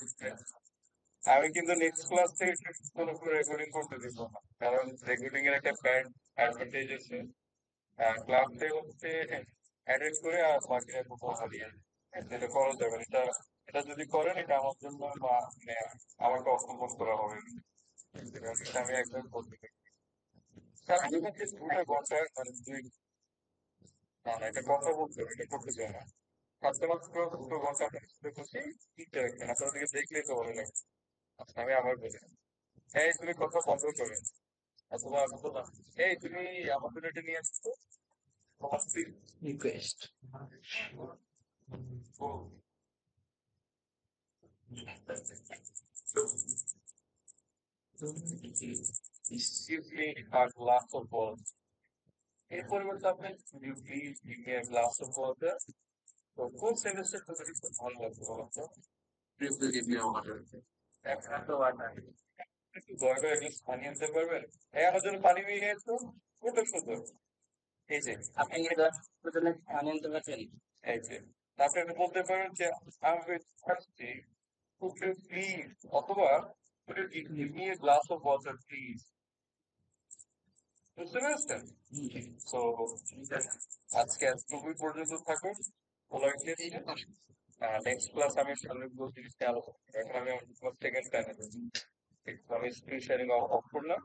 আমি কিন্তু নেক্সট ক্লাস থেকে কোনো রেকর্ডিং করতে দিব না, কারণ রেকর্ডিং এর একটা ব্যাড অ্যাডভান্টেজ আছে। ক্লাসে হচ্ছে অ্যাটেন্ড করে আর বাকিরা কথা দিয়ে যেটা করা যাবে না। এটা এটা যদি করেন এটা আমার জন্য মানে আমাকে অসম্মান করা হবে। এটা আমি একদম করতে পারি কারণ আমি হচ্ছে 2টা ঘন্টা মানে দুই না না এটা কথা বলতে হবে, এটা করতে চাই না। সাথে মাত্র 2 ঘন্টা আপনার সাথে বসে দিতে রাখবেন, আপনার দিকে দেখলেই তো ভালো লাগে। আচ্ছা, আমি আবার বলি, এই তুমি কথা বন্ধ করবে অথবা আমি বললাম, এই তুমি আমার জন্য এটা নিয়ে আসছো তোমার স্ত্রী Request. Give me a glass of water. এর পরিবর্তে আপনি you please give me a glass of water. তো কোন সেন্টেন্সটা তোমার একটু ভালো লাগবে বলো তো? Please do give me a water. এখন তো water. একটু দয়া করে একটু পানি আনতে পারবেন? এই আমার জন্য পানি নিয়ে এসো। খুব সুন্দর। এই যে আপনি কি দশ জন্য পানি আনতে পারছেন? এই যে আপনি বলতে পারেন যে I'm very thirsty. Could you please অথবা could you give me a glass of water please? বুঝতে পেরেছেন? তো আজকে এতটুকুই পর্যন্ত থাকুন। politely নেক্সট ক্লাস আমি সামনে জিনিসটা আলোচনা করবো। এখন আমি আমার সেকেন্ড টাইমে আমি স্ক্রিন শেয়ারিং অফ করলাম।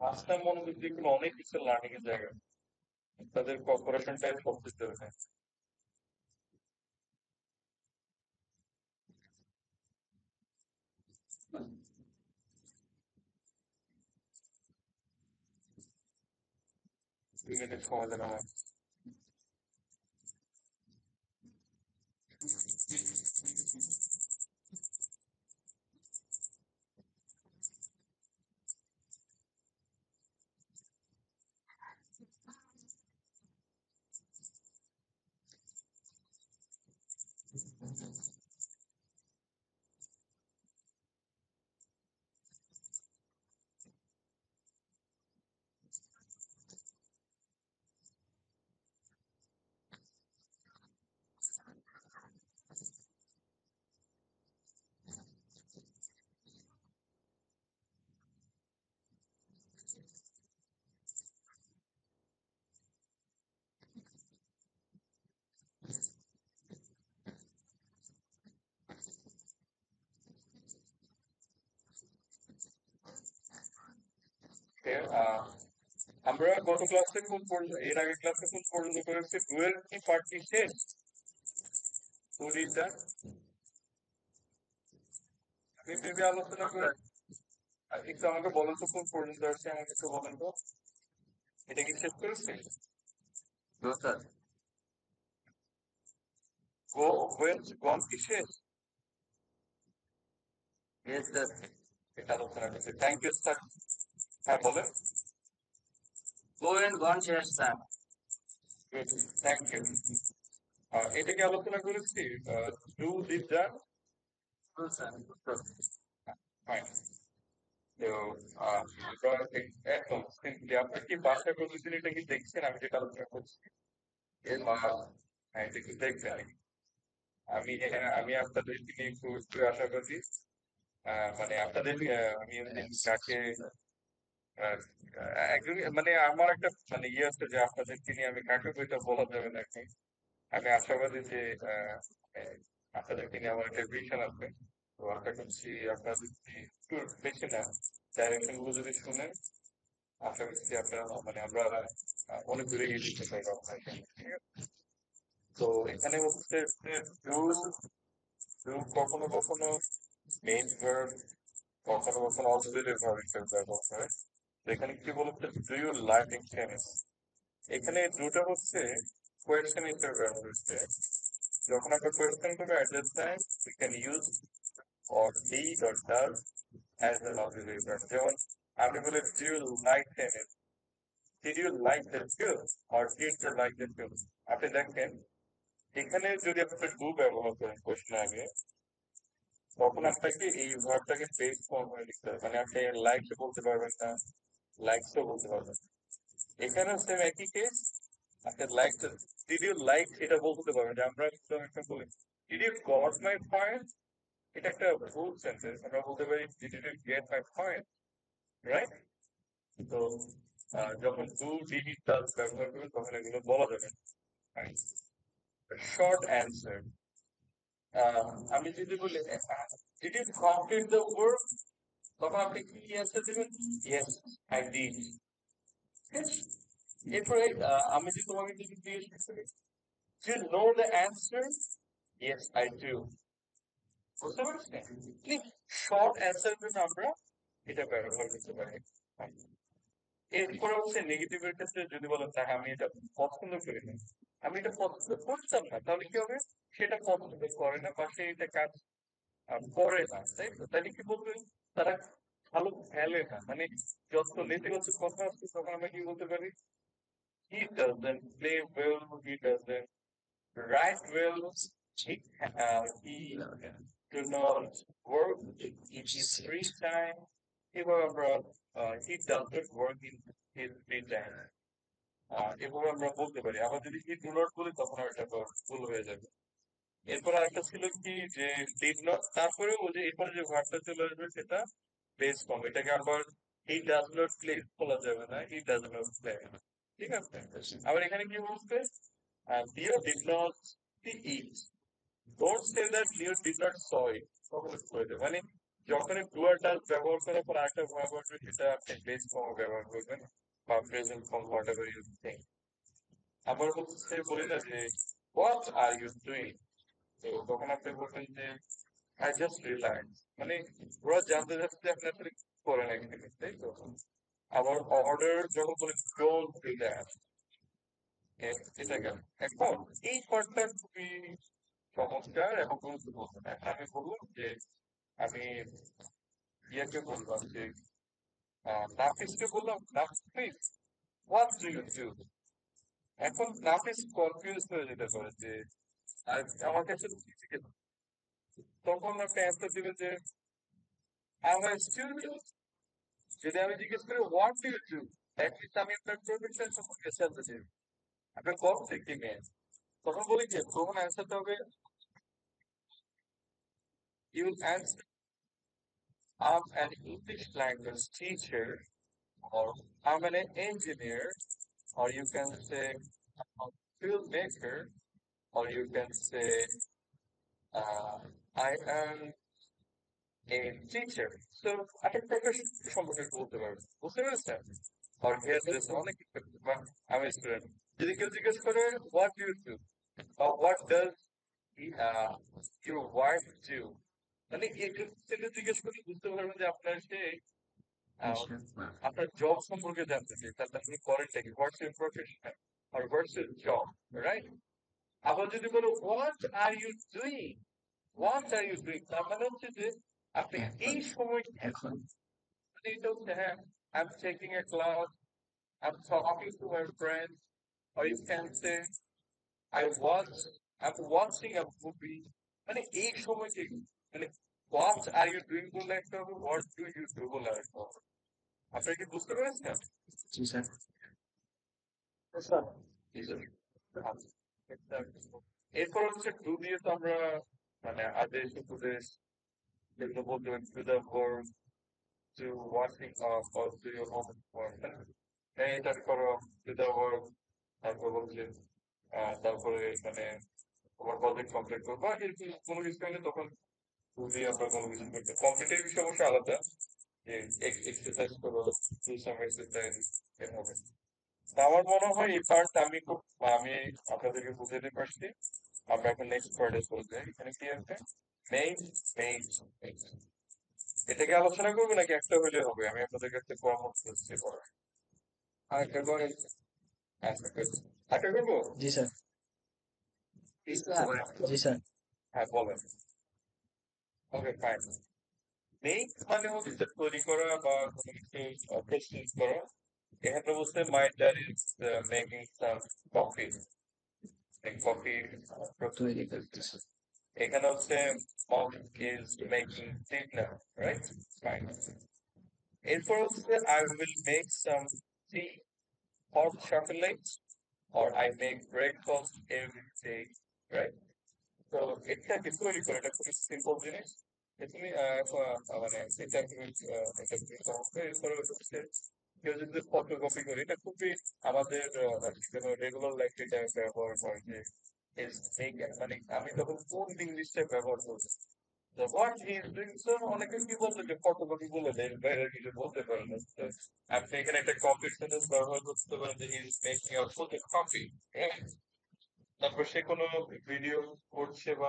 পাঁচটা মনোযোগ দিয়ে কিন্তু অনেক কিছু লার্নিং এর জায়গা, তাদের কর্পোরেশন টাইপ করতে হবে। দুই মিনিট সময় দেন আমার। আমরা গত ক্লাসে কোন পর্যন্ত, এর আগের ক্লাসে কোন পর্যন্ত করেছি? ডুয়েল কি পার্টি শেষ? স্টোরিটা আমি ভেবে আলোচনা করে একটু আমাকে বলেন তো কোন পর্যন্ত আসছে, আমাকে একটু বলেন তো। এটা কি শেষ করেছি? গো ওয়েন গন কি শেষ? এটা আলোচনা করছি। Thank you sir. হ্যাঁ বলেন। Go and gone শেষ স্যার। Thank you. এটা কি আলোচনা করেছি? Do this that fine. তো আমরা একদম সিম্পলি আপনি কি বাসায় প্রতিদিন এটা কি দেখছেন আমি যেটা আলোচনা করছি? হ্যাঁ এটা কি দেখবেন? আমি আপনাদের দিকে একটু একটু আশাবাদী। মানে আপনাদের আমি কাকে একজন মানে আমার একটা মানে ইয়ে আছে যে আপনাদেরকে নিয়ে আমি কাকে বইটা বলা যাবে না এখন। আমি আশাবাদী যে আহ, আহ, আপনাদেরকে নিয়ে আমার একটা ভিশন আছে। তো আশা করছি আপনারা যদি একটু বেশি না ডাইরেকশন গুলো যদি শুনেন, আশা করছি আপনারা মানে আমরা অনেক দূরে গিয়ে দিতে পারবো আপনাকে। ঠিক আছে? তো এখানে হচ্ছে কখনো কখনো মেইন ভার্ব, কখনো কখনো অক্সিলারি ভার্ব হিসেবে ব্যবহার হয়। তো এখানে কি বলতে ডু ইউ লাইক টেনিস, এখানে দুটো হচ্ছে কোয়েশ্চেন হিসেবে ব্যবহার হচ্ছে। যখন একটা কোয়েশ্চেন করবে at that time we can use or did or does as an auxiliary verb। যেমন আপনি বলে do you like tennis, did you like the field or did you like the field। আপনি দেখেন এখানে যদি আপনি ডু ব্যবহার করেন কোয়েশ্চেন আগে, তখন আপনাকে এই ভার্বটাকে বেস ফর্মে লিখতে হবে। মানে আপনি লাইক বলতে পারবেন না, লাইকসও বলতে পারবেন না। এখানেও সেম একই কেস, আচ্ছা লাইক ডিড ইউ লাইক এটা বলতে পারবেন যে আমরা একদম একটা বলি did you got my point এটা একটা ফুল সেন্টেন্স আমরা বলতে পারি did you get my point right তো যখন ডু ডিড ইট ডাজ ব্যবহার করবেন তখন এগুলো বলা যাবে শর্ট অ্যান্সার আমি যদি বলি did you complete the work তখন আপনি কি অ্যান্সার দেবেন ইয়েস আই ডিড এরপরে আমি যদি তোমাকে যদি জিজ্ঞেস করি do you know the answer yes I do বুঝতে পারছেন ঠিক শর্ট অ্যান্সার জন্য আমরা এটা ব্যবহার করতে পারি এরপরে হচ্ছে নেগেটিভের ক্ষেত্রে যদি বলেন তাহলে আমি এটা পছন্দ করি না আমি এটা পছন্দ করতাম না তাহলে কি হবে সেটা পছন্দ করে না বা সে এটা কাজ করে না তাই তো তাহলে কি বলবে তারা ভালো খেলে না মানে যত নেতিবাচক কথা আসছে তখন আমরা কি বলতে পারি he doesn't play well he doesn't write well he do not work in his free time এভাবে আমরা he doesn't work in his free time এভাবে আমরা বলতে পারি আবার যদি he do not বলি তখন আর এটা ভুল হয়ে যাবে এরপর আরেকটা ছিল কি যে did not তারপরে ওই যে এরপরে যে ভার্বটা চলে আসবে সেটা বেস ফর্ম এটাকে আবার he does not play বলা যাবে না he does not play ঠিক আছে আবার এখানে কি বলছে Leo did not see it don't say that Leo did not saw it কখনো করে দেবে মানে যখন ডুয়ার ডাল ব্যবহার করার পর আরেকটা ভার্ব আসবে সেটা আপনি বেস ফর্ম ব্যবহার করবেন বা present form whatever you think আবার হচ্ছে বলি না যে হোয়াট আর ইউ ডুইং তো তখন আপনি বলবেন যে আই জাস্ট রিল্যাক্স মানে ওরা জানতে চাচ্ছে আপনি আসলে কি করেন এখানে তাই তো আবার অর্ডার যখন বলি ডোন্ট ডু দ্যাট এটা গেল এখন এই পার্টটা খুবই চমৎকার এবং গুরুত্বপূর্ণ আমি বললাম যে আমি ইয়াকে বললাম যে নাফিসকে বললাম নাফিস হোয়াট ডু ইউ ডু এখন নাফিস কনফিউজ হয়ে যেতে পারে যে আমার কাছে তখন একটা অ্যান্সার দিবে যে আমার স্টুডেন্ট যদি আমি জিজ্ঞেস করি what do you do at least আমি আপনার প্রফেশন সম্পর্কে জানতে চাই আপনার কম থেকে নেন তখন বলি যে তখন অ্যান্সারটা হবে you answer I'm an English language teacher or I'm an engineer or you can say I'm a filmmaker or you can say uh, I am a teacher. So একটা প্রফেশন সম্পর্কে বলতে পারবেন বুঝতে পেরেছেন or here's this অনেক আমি স্টুডেন্ট যদি কেউ জিজ্ঞেস করে what do you do or what does uh, your wife do মানে একটু থেকে জিজ্ঞেস করে বুঝতে পারবেন যে আপনার সে আপনার জব সম্পর্কে জানতে চাই তাহলে আপনি করেনটা কি what's your profession or what's your job right আবার যদি বলো what are you doing what are you doing তার মানে হচ্ছে যে আপনি এই সময় এখন মানে এটা হচ্ছে হ্যাঁ I'm taking a class I'm talking to my friend or you can say I watch I'm watching a movie মানে এই সময়কে মানে what are you doing বলে একটা হবে what do you do বলে একটা হবে আপনারা কি বুঝতে পেরেছেন জি স্যার জি, স্যার। আচ্ছা। এরপর হচ্ছে টু দিয়ে তো আমরা মানে আদেশ উপদেশ যেগুলো বলতে পারি to the verb two watching or to your home work এটা করো টু দ্য ভার্ব তারপর হচ্ছে তারপরে মানে তোমার প্রজেক্ট কমপ্লিট করবো বা এরকম কোনো কিছু হলে তখন টু দিয়ে আমরা কোনো কিছু করতে কমপ্লিটের বিষয় অবশ্যই আলাদা যে এক্সারসাইজ করো টু সাম এক্সারসাইজ এভাবে আমার মনে হয় এই পার্ট আমি আপনাদেরকে বুঝাতে পারছি আমরা এখন নেক্সট পার্টে চলে যাই এখানে কি আছে মেইন মেইন এটাকে আলোচনা করবো নাকি একটা হলে হবে আমি আপনাদের কাছে পরামর্শ দিচ্ছি পরে আরেকটা করে আচ্ছা আরেকটা করবো জি স্যার জি স্যার হ্যাঁ বলেন ওকে ফাইন মেইন মানে হচ্ছে তৈরি করা বা কোনো কিছু প্রস্তুত করা এখানে বলছে my dad is making some coffee coffee তৈরি করতেছে এখানে হচ্ছে mom is making dinner, right? Fine. এরপর হচ্ছে I will make some tea, hot chocolate. or I make breakfast every day, right? তো এটা কি তৈরি করে এটা খুবই সিম্পল জিনিস। তুমি মানে এটা তুমি এটা তুমি চমৎকার এরপরে হচ্ছে কেউ যদি ফটোকপি করে এটা খুবই আমাদের রেগুলার লাইফে এটা ব্যবহার হয় যে is make মানে আমি তখন কোন ইংলিশটা ব্যবহার করছি what he is doing so অনেকে কি বলতো যে ফটোকপি বলে দেয় বাইরে কিছু বলতে পারে না তো আপনি এখানে একটা কপি সেন্টেন্স ব্যবহার করতে পারেন যে he is making a photocopy. তারপর সে কোনো ভিডিও করছে বা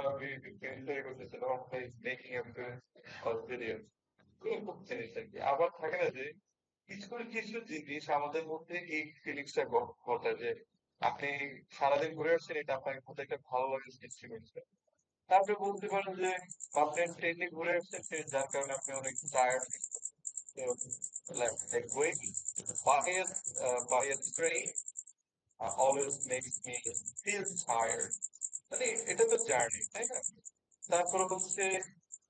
তৈরি করতেছে তখন মেকিং আ ভিডিও এরকম জিনিস আর কি। আবার থাকে না যে কিছু কিছু জিনিস আমাদের মধ্যে এই ফিলিংসটা ঘটায় যে আপনি সারাদিন ঘুরে আসছেন এটা আপনার মধ্যে একটা ভালো লাগার সৃষ্টি করছে। তারপরে বলতে পারেন যে আপনার ট্রেনে ঘুরে আসছেন যার কারণে আপনি অনেক tired. like going by a train always makes me feel tired মানে এটা তো জার্নি তাই না। তারপরে হচ্ছে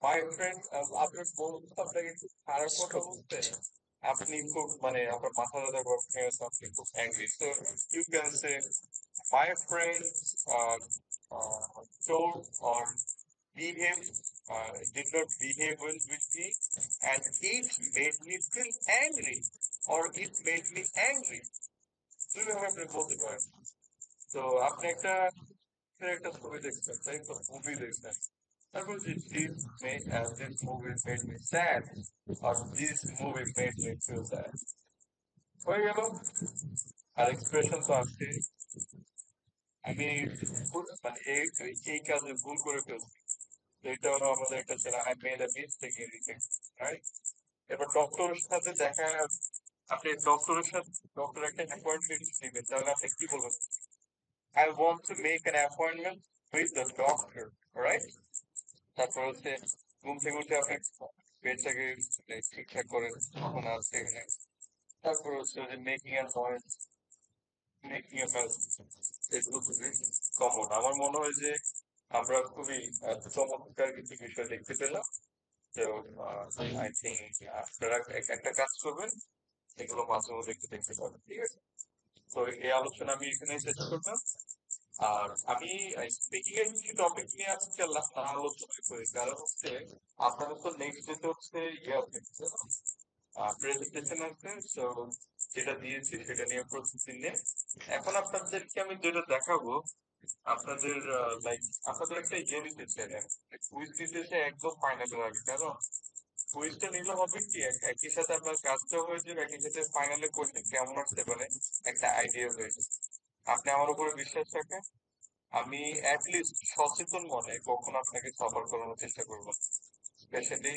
মাই ফ্রেন্ড আপনার বন্ধু আপনাকে খুব খারাপ কথা বলতে আপনি খুব মানে আপনার মাথা ব্যথা করছে আপনি খুব angry so you can say my friend told or behave did not behave well with me and it made me feel angry or it made me angry দুইভাবে আপনি বলতে পারেন। তো আপনি একটা ছবি দেখছেন তাই তো মুভি দেখছেন তারপর যে this movie made me sad or this movie made me feel sad হয়ে গেল। আর এক্সপ্রেশন তো আছে আমি মানে এই কাজে ভুল করে ফেলছি এটা হলো আমাদের একটা ছিল I made a mistake in this right. এবার ডক্টরের সাথে দেখা আপনি ডক্টর একটা অ্যাপয়েন্টমেন্ট নেবেন তাহলে আপনি কি বলবেন I want to make an appointment with the doctor right. তারপর হচ্ছে ঘুম থেকে উঠে আপনি পেটটাকে ঠিকঠাক করেন তখন আর সেখানে তারপর হচ্ছে যে মেকিং এর নয়েজ মেকিং এ এগুলো খুবই কমন। আমার মনে হয় যে আমরা খুবই চমৎকার কিছু বিষয় দেখতে পেলাম। তো আই থিঙ্ক আপনারা একটা কাজ করবেন এগুলো মাঝে মধ্যে একটু দেখতে পাবেন ঠিক আছে। তো এই আলোচনা আমি এখানে শেষ করলাম। আর আমি স্পিকিং এর কিছু টপিক নিয়ে আজকে আলোচনা করি কারণ হচ্ছে আপনাদের তো নেক্সট ডেতে হচ্ছে ইয়ে আছে প্রেজেন্টেশন আছে তো যেটা দিয়েছি সেটা নিয়ে প্রস্তুতি নিয়ে এখন আপনাদেরকে আমি যেটা দেখাবো আপনাদের লাইক আপনাদের একটা ইয়ে নিতে চাই কুইজ দিতে চাই একদম ফাইনালের আগে কারণ কুইজটা নিলে হবে কি একই সাথে আপনার কাজটাও হয়ে যাবে একই সাথে ফাইনালে কোশ্চেন কেমন আসতে পারে একটা আইডিয়া হয়ে যাবে। আপনি আমার উপরে বিশ্বাস রাখেন আমি অ্যাটলিস্ট সচেতন মনে কখনো আপনাকে সফল করানোর চেষ্টা করবো স্পেশালি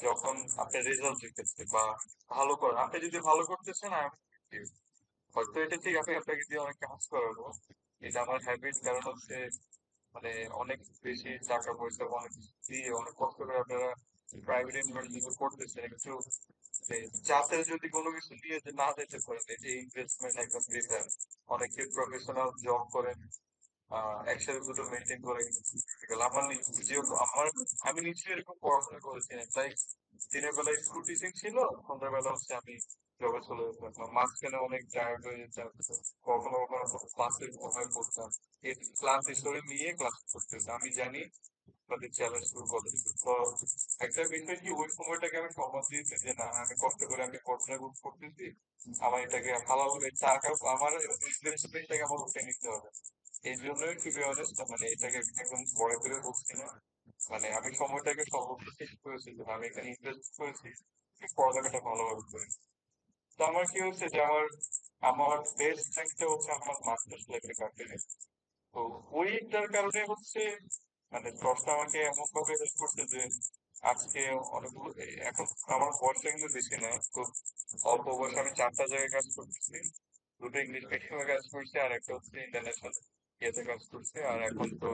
যখন আপনি রেজাল্ট দিতেছে বা ভালো করেন আপনি যদি ভালো করতেছেন হয়তো এটা ঠিক আমি আপনাকে দিয়ে অনেক কাজ করাবো এটা আমার হ্যাবিট কারণ হচ্ছে মানে অনেক বেশি টাকা পয়সা অনেক দিয়ে অনেক কষ্ট করে আপনারা প্রাইভেট ইউনিভার্সিটি করতেছেন একটু যাতে যদি কোনো কিছু নিয়ে যে না যেতে পারেন এই যে ইনভেস্টমেন্ট একদম বেকার অনেকে প্রফেশনাল জব করেন একসাথে দুটো মেনটেন করে আমার নিজেও আমার আমি নিজে এরকম পড়াশোনা করেছি তাই দিনের বেলায় স্কুল টিচিং ছিল সন্ধ্যাবেলা হচ্ছে আমি জবে চলে যেতাম মাঝখানে অনেক টায়ার্ড হয়ে যেতাম কখনো কখনো ক্লাসের সময় করতাম এই ক্লাস হিসেবে নিয়ে ক্লাস করতেছে আমি জানি তাদের চ্যালেঞ্জ শুরু করে দিচ্ছে তো একটা বিষয় কি ওই সময়টাকে আমি সমাজ দিয়েছি যে না আমি কষ্ট করে আমি পড়াশোনা করতেছি আমার এটাকে ভালোভাবে টাকা আমার ইনভেস্টমেন্টটাকে আমার উঠে নিতে হবে এই জন্যই টু বি অনেস্ট মানে এটাকে একদম বড় করে বলছি না মানে আমি সময়টাকে সর্বোচ্চ চেষ্টা করেছি যে আমি এখানে ইনভেস্ট করেছি পড়ালেখাটা ভালোভাবে করে। তো আমার কি হচ্ছে যে আমার বেস্ট র্যাঙ্কটা হচ্ছে আমার মাস্টার্স লাইফে কাটে তো ওইটার কারণে হচ্ছে মানে দশটা আমাকে এমন ভাবে হেল্প করছে যে আজকে অনেকগুলো এখন আমার বয়সটা কিন্তু বেশি না খুব অল্প বয়সে আমি 4টা জায়গায় কাজ করতেছি দুটো ইংলিশ মিডিয়ামে কাজ করছি আর একটা হচ্ছে ইন্টারন্যাশনাল ইয়েতে কাজ করছি আর এখন তো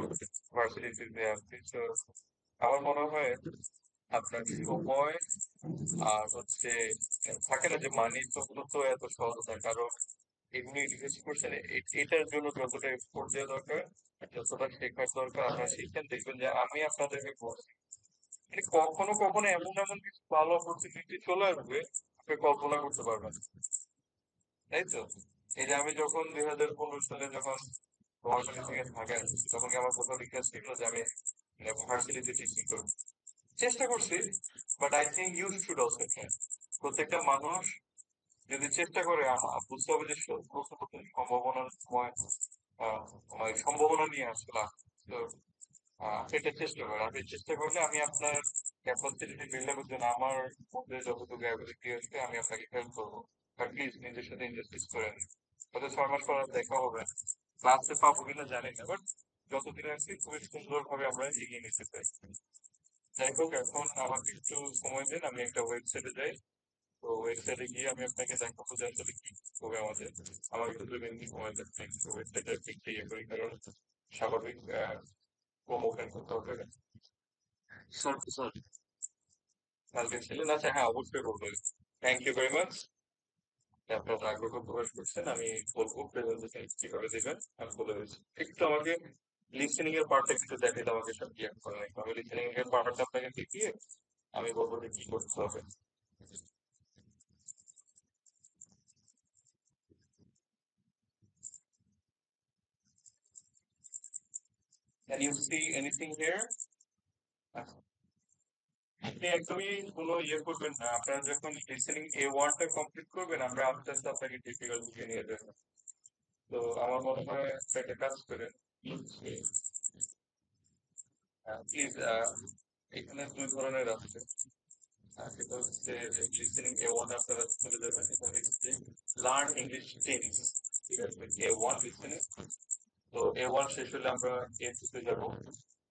ভার্সিটিতে আসছি তো আমার মনে হয় আপনার সময় আর হচ্ছে থাকে না যে মানি তো এত সহজ না কারণ এগুলো ইনভেস্ট করছেন এটার জন্য যতটা এফোর্ট দেওয়া দরকার যতটা শেখার দরকার আপনারা শিখেন দেখবেন যে আমি আপনাদেরকে বলছি মানে কখনো কখনো এমন এমন কিছু ভালো অপরচুনিটি চলে আসবে আপনি কল্পনা করতে পারবেন তাই তো। এই যে আমি যখন 2015 সালে যখন নোয়াখালী থেকে ঢাকায় আসছি তখন কি আমার কোথাও রিকোয়েস্ট ছিল যে আমি ভার্সিটিতে টিচিং করবো? চেষ্টা করছি, but I think you should also try. প্রত্যেকটা মানুষ যদি চেষ্টা করে বুঝতে হবে যে সম্ভাবনার সময় সম্ভাবনা নিয়ে আসলাম। তো সেটা চেষ্টা করে আপনি চেষ্টা করলে আমি আপনার ক্যাপাসিটি বিল্ড আপের জন্য আমার মধ্যে যতটুকু অ্যাবিলিটি আছে আমি আপনাকে হেল্প করবো। বাট প্লিজ নিজের সাথে ইনভেস্ট করেন। হয়তো 6 মাস পর আর দেখা হবে, ক্লাসে পাবো কিনা জানি না, বাট যতদিন আছি খুবই সুন্দরভাবে আমরা এগিয়ে নিতে চাই। যাই হোক, এখন আমাকে একটু সময় দিন, আমি একটা ওয়েবসাইটে যাই। তো ওয়েবসাইটে গিয়ে আমি আপনাকে দেখাবো যে আসলে কি হবে আমাদের। আমার একটু 2 মিনিট সময় দেন প্লিজ, ওয়েবসাইটে একটু ইয়ে করি, কারণ স্বাভাবিক প্রমোশন করতে হবে। স্যার স্যার কালকে ছিলেন? আচ্ছা, হ্যাঁ অবশ্যই বলবো। Thank you very much. আপনার আগ্রহ প্রকাশ করছেন, আমি বলবো প্রেজেন্টেশন কিভাবে দেবেন আমি বলে দিচ্ছি। একটু আমাকে লিসেনিং এর পার্টটা একটু দেখাতে আমাকে সব ইয়ে করে রাখতে হবে। লিসেনিং এর পার্টটা আপনাকে দেখিয়ে আমি বলবো যে কি করতে হবে। Can you see anything here? আপনি একদমই কোনো ইয়ে করবেন না, আপনারা যখন লিসেনিং A1টা কমপ্লিট করবেন আমরা আস্তে আস্তে আপনাকে ডিফিকাল্ট দিকে নিয়ে যাবো। তো আমার মনে হয় একটা কাজ করেন, প্লিজ এখানে 2 ধরনের আছে। সেটা হচ্ছে লিসেনিং A1 আপনারা চলে যাবেন, এখানে হচ্ছে লার্ন ইংলিশ টেন্স, ঠিক আছে, A1 লিসেনিং। তো A1 শেষ হলে আমরা A2 তে যাবো,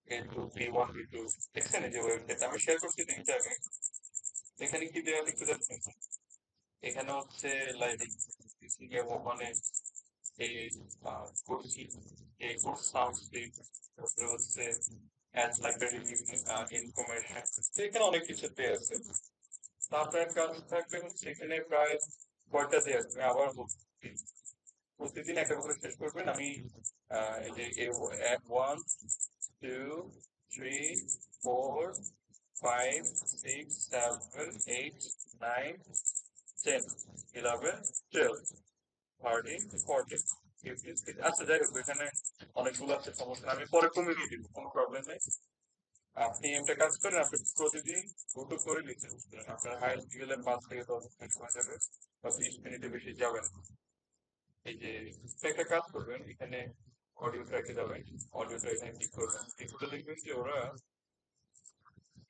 A2 B1 B2। দেখছেন এই যে ওয়েবসাইট আমি শেয়ার করছি লিঙ্কটা আগে, এখানে কি দেওয়া লিখতে যাচ্ছেন, এখানে হচ্ছে লাইক মানে এই করছি এই কোর্স সাউন্ডস তারপরে হচ্ছে অ্যাড লাইব্রেরি ইনফরমেশন, এখানে অনেক কিছু দেওয়া আছে। তো আপনার কাজ থাকবে হচ্ছে এখানে প্রায় কয়টা দেওয়া আছে আবার বলছি, প্রতিদিন একটা করে শেষ করবেন। আমি এই যে 1 2 3 4 5 6 7 8 9 10 11 12 13 14 15 আচ্ছা যাই হোক, এখানে অনেকগুলো আছে, সমস্যা আমি পরে কমিয়ে দিয়ে দিব, কোনো প্রবলেম নেই। আপনি একটা কাজ করেন, আপনি প্রতিদিন দুটো করে লিখতে পারেন, আপনার হাইস্ট গেলে 5 থেকে 10 মিনিট সময় যাবে, বা 20 মিনিটে বেশি যাবেন। এই যে একটা কাজ করবেন, এখানে অডিও ট্র্যাকে যাবেন, অডিওটা এখানে ক্লিক করবেন, ক্লিক করে দেখবেন যে ওরা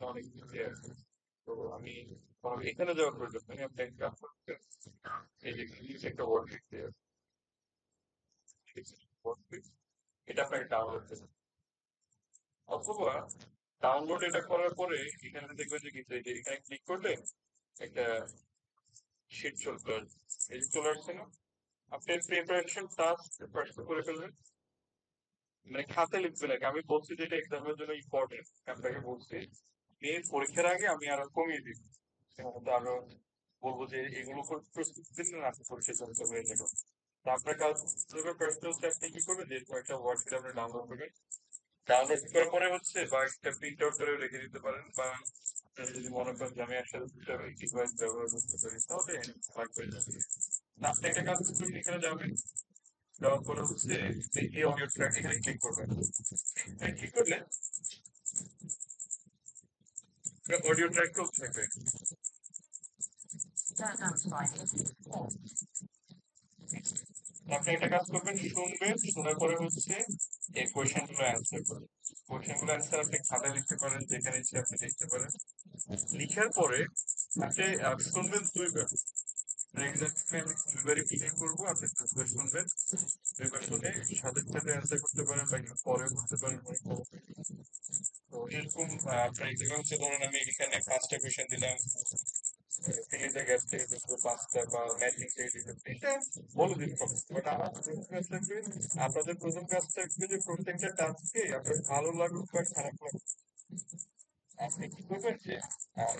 অনেক কিছু দেয়া আছে। তো আমি এখানে যাওয়ার প্রয়োজন নেই, আপনি একটা কাজ করতে, এই যে নিচে একটা ওয়ার্ড লিখতে হবে, এটা আপনাকে ডাউনলোড করতে হবে। অথবা ডাউনলোড এটা করার পরে এখানে দেখবেন যে কিছু এই যে এখানে ক্লিক করলে একটা শিট চলতে আসবে, এই যে চলে আসছে না, আপনি প্রিপারেশন টাস্ক ফার্স্ট করে ফেলবেন, মানে খাতে লিখবেন আর কি। আমি বলছি যে এটা এক্সামের জন্য ইম্পর্টেন্ট, আপনাকে বলছি এই পরীক্ষার আগে আমি আরো কমিয়ে দিই, আরো বলবো যে এগুলো করে প্রস্তুতি দিন না, আপনি পরীক্ষা চলতে হয়ে যাবে। তো আপনার কাজ হিসেবে ফার্স্ট হচ্ছে আপনি কি করবেন যে কয়েকটা ওয়ার্ড আপনি ডাউনলোড করবেন, ডাউনলোড করার পরে হচ্ছে বা একটা প্রিন্ট আউট করে রেখে দিতে পারেন, বা আপনি যদি মনে করেন যে আমি একসাথে দুটো ডিভাইস ব্যবহার করতে পারি তাহলে লাগবে না। আপনি একটা কাজ করবেন, এখানে যাবেন, যাওয়ার পরে হচ্ছে এই অডিও ট্র্যাক এখানে ক্লিক করবেন, ক্লিক করলে অডিও ট্র্যাক চলতে থাকবে। আপনি একটা কাজ করবেন, শুনবেন, শোনার পরে হচ্ছে এই কোয়েশ্চেন গুলো অ্যান্সার করবেন। কোয়েশ্চেন গুলো অ্যান্সার আপনি খাতায় লিখতে পারেন, যেখানে ইচ্ছে আপনি লিখতে পারেন। লিখার পরে আপনি শুনবেন 2 বার। এক্সাম্পল আমি 2বারই ক্লিক করবো, আপনি 2বার শুনবেন, 2বার শুনে সাথে সাথে অ্যান্সার করতে পারেন বা একটু পরেও করতে পারেন। তো এরকম আপনার এক্সাম্পল হচ্ছে ধরেন আমি এখানে 5টা কোয়েশ্চেন দিলাম, ফিলিংটা গ্যাপ থেকে দিতে 5টা, বা ম্যাচিং থেকে দিতে, এটা বলে দিতে পারবো। বাট আমার প্রথম কাজ থাকবে, আপনাদের প্রথম কাজ থাকবে যে প্রত্যেকটা টাস্কে আপনার ভালো লাগুক বা খারাপ লাগুক, আপনি কি করবেন যে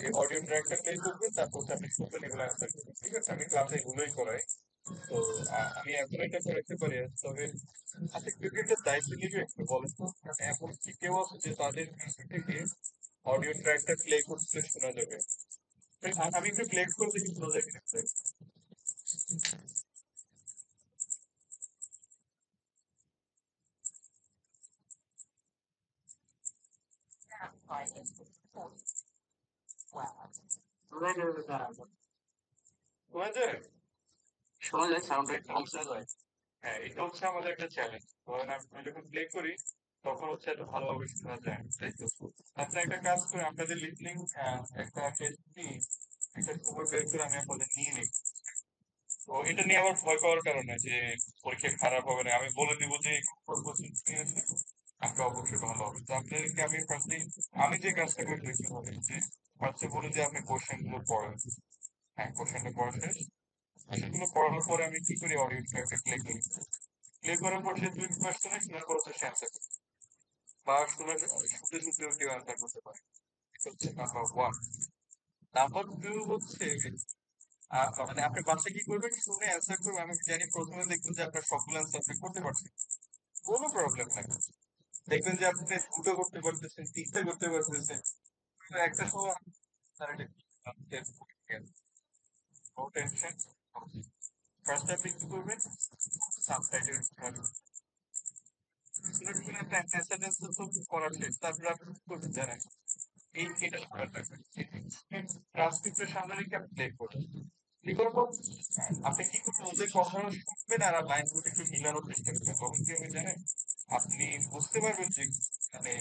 এই অডিও ট্র্যাকটা প্লে করবেন, তারপর আপনি শুনবেন, এগুলো অ্যান্সার করবেন, ঠিক আছে? আমি ক্লাসে এগুলোই করাই। তো আমি এখন এটা করাইতে পারি, তবে আপনি ক্রিকেটের দায়িত্ব নিবে একটু বলেন তো, মানে এমন কি কেউ আছে যে তাদের পিসি থেকে অডিও ট্র্যাকটা প্লে করতে শোনা যাবে? আমি একটু প্লে করলে কি শোনা যাবে? শোনা যায়? শোনা যায়, সাউন্ড রেট কমছে যায়। হ্যাঁ, এটা হচ্ছে আমাদের একটা চ্যালেঞ্জ। ধরেন আমি যখন প্লে করি তখন হচ্ছে এত ভালোভাবে শোনা যায় না, তাই তো? আপনি একটা কাজ করে আপনাদের লিসনিং একটা টেস্ট নিয়ে একটা খবর বের করে আমি আপনাদের নিয়ে নিই। তো এটা নিয়ে আমার ভয় পাওয়ার কারণে যে পরীক্ষা খারাপ হবে না, আমি বলে দিব যে আপনি অবশ্যই ভালো হবে। তো আপনাদেরকে আমি ফার্স্টে আমি যে কাজটা করে দেখতে হবে যে ফার্স্টে বলে যে আপনি কোশ্চেন গুলো পড়েন। হ্যাঁ, কোশ্চেনটা পড়া শেষ, সেগুলো পড়ানোর পরে আমি কি করি, অডিও একটা প্লে করি। প্লে করার পর সে ২ কোয়েশ্চেনে শোনার পর হচ্ছে অ্যান্সার বা শোনার শুনতে শুনতেও কেউ অ্যান্সার করতে পারে। এটা হচ্ছে নাম্বার ওয়ান। নাম্বার টু হচ্ছে মানে আপনি বাসায় কি করবেন, শুনে অ্যান্সার করবেন। আমি জানি প্রথমে দেখবেন যে আপনার সবগুলো অ্যান্সার আপনি করতে পারছেন, কোনো প্রবলেম নাই। দেখবেন যে আপনি দুটো করতে পারতেছেন, তিনটা করতে পারতেছেন, কিন্তু একটা সময় আপনার এটা নো টেনশন। ফার্স্ট আপনি কি করবেন, সাবটাইটেল একটা অ্যান্সার করার শেষ, তারপরে আপনি কি করবেন জানেন, এই এটা করার লাগবে, ট্রান্সক্রিপ্টের সামনে রেখে আপনি প্লে করবেন। কি করবো, আপনি কি করবেন, ওদের কথাটা শুনবেন আর লাইনগুলো একটু মিলানোর চেষ্টা করবেন। তখন কি হবে জানেন, আপনি বুঝতে পারবেন যে মানে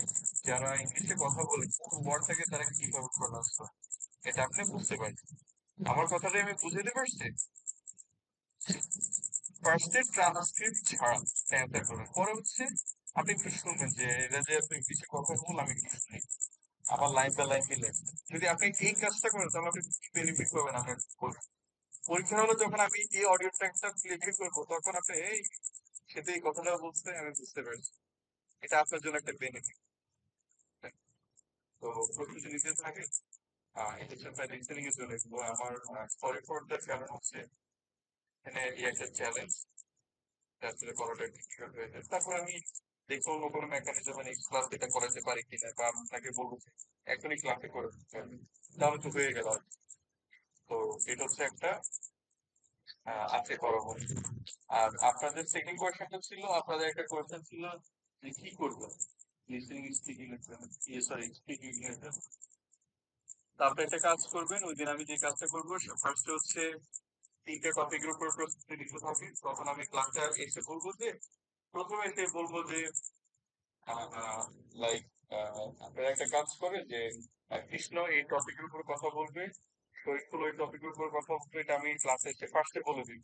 যারা ইংলিশে কথা বলে কোন ওয়ার্ডটাকে তারা কিভাবে প্রনাউন্স করে, এটা আপনি বুঝতে পারবেন। আমার কথাটা আমি বুঝাতে পারছি? ফার্স্টে ট্রান্সক্রিপ্ট ছাড়া অ্যান্সার করবেন, পরে হচ্ছে আপনি একটু শুনবেন যে এটা যে আপনি ইংলিশে কথা বল, আমি একটু শুনি, আবার লাইন বাই লাইন মিলে। যদি আপনি এই কাজটা করেন তাহলে আপনি বেনিফিট পাবেন। আপনার পরীক্ষা হলো যখন আমি এই অডিও ট্র্যাকটা প্লে করবো তখন আপনি এই সেটা এই কথাটা বলতে আমি বুঝতে পারছি, এটা আপনার জন্য একটা বেনিফিট। তো প্রস্তুতি নিতে থাকে। এটা হচ্ছে প্রায় লিসেনিং এর জন্য। তো আমার সরি ফর দ্যাট, কারণ হচ্ছে এখানে এই একটা চ্যালেঞ্জ আসলে করাটা ডিফিকাল্ট হয়ে যায়। তারপর আমি দেখবো অন্য কোনো মেকানিজম নেক্সট ক্লাস এটা করাতে পারি কিনা, বা আপনাকে বলবো যে এখনই ক্লাসে করে দিতে হবে, তাহলে তো হয়ে গেল। তো এটা হচ্ছে একটা আজকে করাবো। আর আপনাদের সেকেন্ড কোয়েশ্চেনটা ছিল, আপনাদের একটা কোয়েশ্চেন ছিল যে কি করবো লিসেনিং স্পিকিং এর জন্য, সরি স্পিকিং এর জন্য। তো আপনি একটা কাজ করবেন, ওই দিন আমি যে কাজটা করবো ফার্স্ট হচ্ছে 3টে টপিকের উপর প্রস্তুতি নিতে হবে। তখন আমি ক্লাসটা এসে বলবো যে প্রথমে এসে বলবো যে লাইক আপনারা একটা কাজ করেন যে কৃষ্ণ এই টপিকের উপর কথা বলবে, শরীফুল ওই টপিকের উপর কথা বলবে, এটা আমি ক্লাসে এসে ফার্স্টে বলে দিই।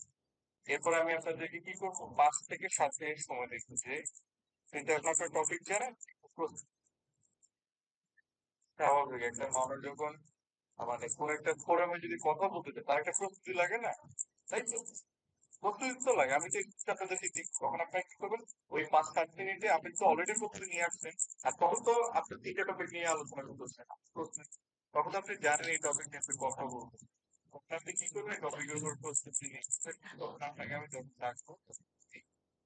এরপরে আমি আপনাদেরকে কি করবো, 5 থেকে 7 মিনিট সময় দেখবো যে কিন্তু আপনার টপিক যারা স্বাভাবিক একটা মানুষ যখন মানে কোন একটা ফোরামে যদি কথা বলতে চায় তার একটা প্রস্তুতি লাগে না, তাই তো? প্রস্তুতি তো লাগে। আমি তো একটু আপনাদেরকে দিই, তখন আপনার কি করবেন, ওই 5-7 মিনিটে আপনি তো অলরেডি প্রস্তুতি নিয়ে আসছেন, আর তখন তো আপনি 3টে টপিক নিয়ে আলোচনা করতেছেন প্রস্তুতি, তখন তো আপনি জানেন এই টপিক নিয়ে আপনি কথা বলবেন। তখন আপনি কি করবেন, টপিকের উপর প্রস্তুতি নিচ্ছেন, তখন আপনাকে আমি যখন ডাকবো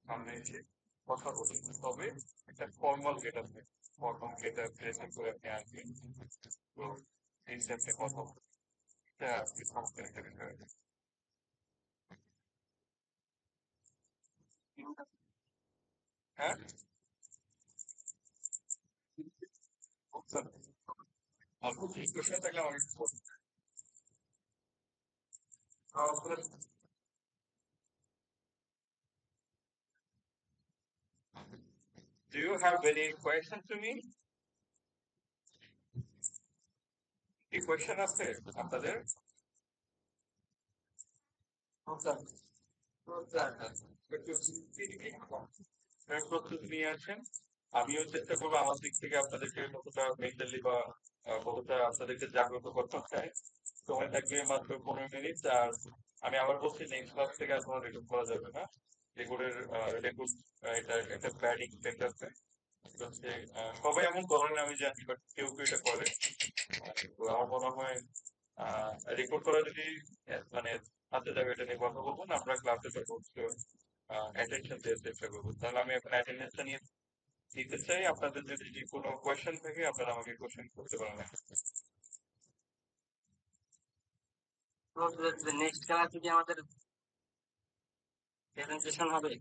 সামনে এসে কথা বলি, তবে একটা ফর্মাল গেট আপে, ফর্মাল গেট আপ ড্রেসিং করে আপনি আসবেন। তো এই যে আপনি কথা বলবেন, এটা আপনি সমস্ত একটা বিষয়। হ্যাঁ, বুঝছেন? আর খুব কোশ্চেন থাকলে আমাকে একটু বলুন। Do you have any question to me? কি কোয়েশ্চেন আছে আপনাদের? প্রস্তুতি নিয়ে আসেন। আমিও চেষ্টা করবো আমার দিক থেকে আপনাদেরকে কতটা মেন্টালি বা কতটা আপনাদেরকে জাগ্রত করতে চাই। সময় থাকবে মাত্র 15 মিনিট। আর আমি আবার বলছি নেক্সট ক্লাস থেকে আর কোনো রেকর্ড করা যাবে না। রেকর্ডের রেকর্ড এটা একটা ব্যাড ইম্প্যাক্ট আছে। এটা হচ্ছে সবাই এমন করে না আমি জানি, বাট কেউ কেউ এটা করে। তো আমার মনে হয় রেকর্ড করা যদি মানে হাতে যাবে, এটা নিয়ে কথা বলবো না, আমরা ক্লাসে অ্যাটেনশন দেওয়ার চেষ্টা করবো। তাহলে আমি এখন অ্যাটেন্ডেন্সটা নিয়ে দিতে চাই। আপনাদের যদি কোনো কোয়েশ্চেন থাকে আপনারা আমাকে কোয়েশ্চেন করতে পারেন। নেক্সট ক্লাস যদি আমাদের প্রেজেন্টেশন হবে।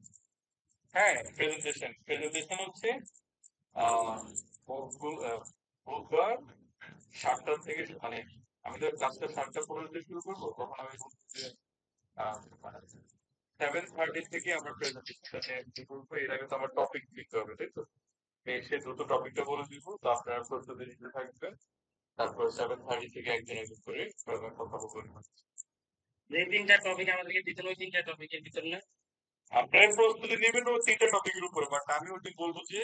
হ্যাঁ, প্রেজেন্টেশন প্রেজেন্টেশন হচ্ছে আহ বুধবার 7টা থেকে মানে আমি তো ক্লাসটা 7:15 শুরু করবো, তখন আমি বলছি যে 7:30 থেকে আমরা প্রেজেন্টেশনে শুরু করবো। এর আগে তো আমার টপিক দিতে হবে, তাই তো? এসে দুটো টপিকটা বলে দিব, তো আপনারা প্রস্তুতি নিতে থাকবেন। তারপর 7:30 থেকে একজন একজন করে কথা বলবেন। যে তিনটা টপিক আমাদেরকে দিতেন ওই তিনটা টপিকের ভিতর না? আপনারা প্রস্তুতি নেবেন ওই 3টা টপিকের উপরে, বাট আমি ওইটা বলবো যে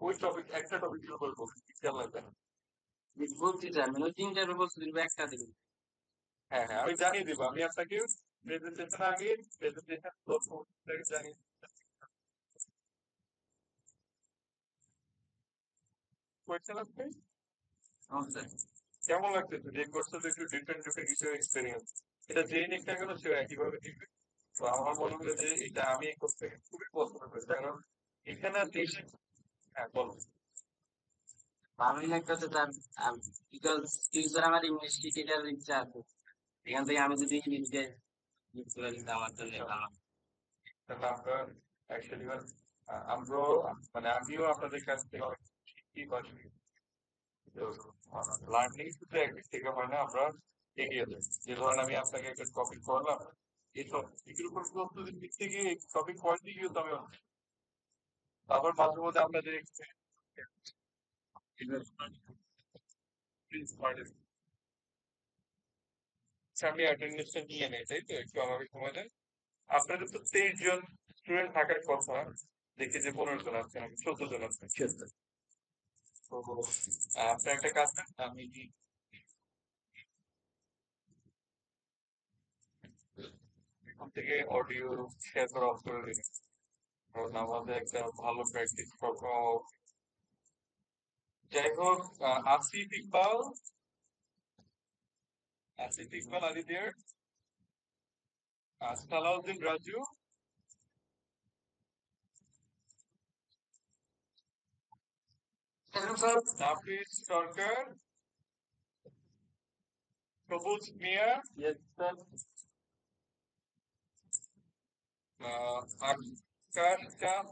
ওই টপিক একটা টপিকের উপরে বলবো, খেয়াল রাখবেন। বলতে চান ওই তিনটার উপর দিব একটা দিব। হ্যাঁ হ্যাঁ, আমি জানিয়ে দেবো। আমি আপনাকে প্রেজেন্টেশন আগে প্রেজেন্টেশন জানিয়ে কোয়েশ্চেন আসবে। কেমন লাগতেছে যে কোর্সটা তো একটু ডিফারেন্ট ডিফারেন্ট কিছু এক্সপেরিয়েন্স, এটা যেই নিক না কেন সে একইভাবে নিবে। তো আমার মনে হয় যে এটা আমি এই কোর্সটাকে খুবই পছন্দ করি, কারণ এখানে দেশে। হ্যাঁ বলো। ভালোই লাগতেছে তার, বিকজ ফিউচার আমার ইংলিশ টিচার ইচ্ছা আছে। এখান থেকে আমি যদি ইংলিশে করে দিতে আমার জন্য ভালো। তাহলে আমরা অ্যাকচুয়ালি আমরাও মানে আমিও আপনাদের কাছ থেকে অনেক শিখতেই পারি। তো লার্নিং শুধু একদিক থেকে হয় না, আমরা এগিয়ে যাই। যে ধরেন আমি আপনাকে একটা টপিক পড়লাম, এই টপিকের উপর প্রস্তুতির দিক থেকে টপিক পড়তে গিয়েও তো আমি আবার মাঝে মধ্যে আপনাদের আমি অ্যাটেন্ডেন্সটা নিয়ে নেই, তাই তো? একটু আমাকে সময় দেন। আপনাদের তো 23 জন স্টুডেন্ট থাকার কথা, দেখি যে 15 জন আছেন, আমি 14 জন আছেন। তো আপনার একটা কাজ দেন, আমি এখন থেকে অডিও শেয়ার করা অফ করে দিন, কারণ আমাদের একটা ভালো প্র্যাকটিস করবো। যাই হোক, Asif Iqbal are you there? Salauddin Raju, নাফিস সরকার, সবুজ মিয়া, আকাশ চাঁদ।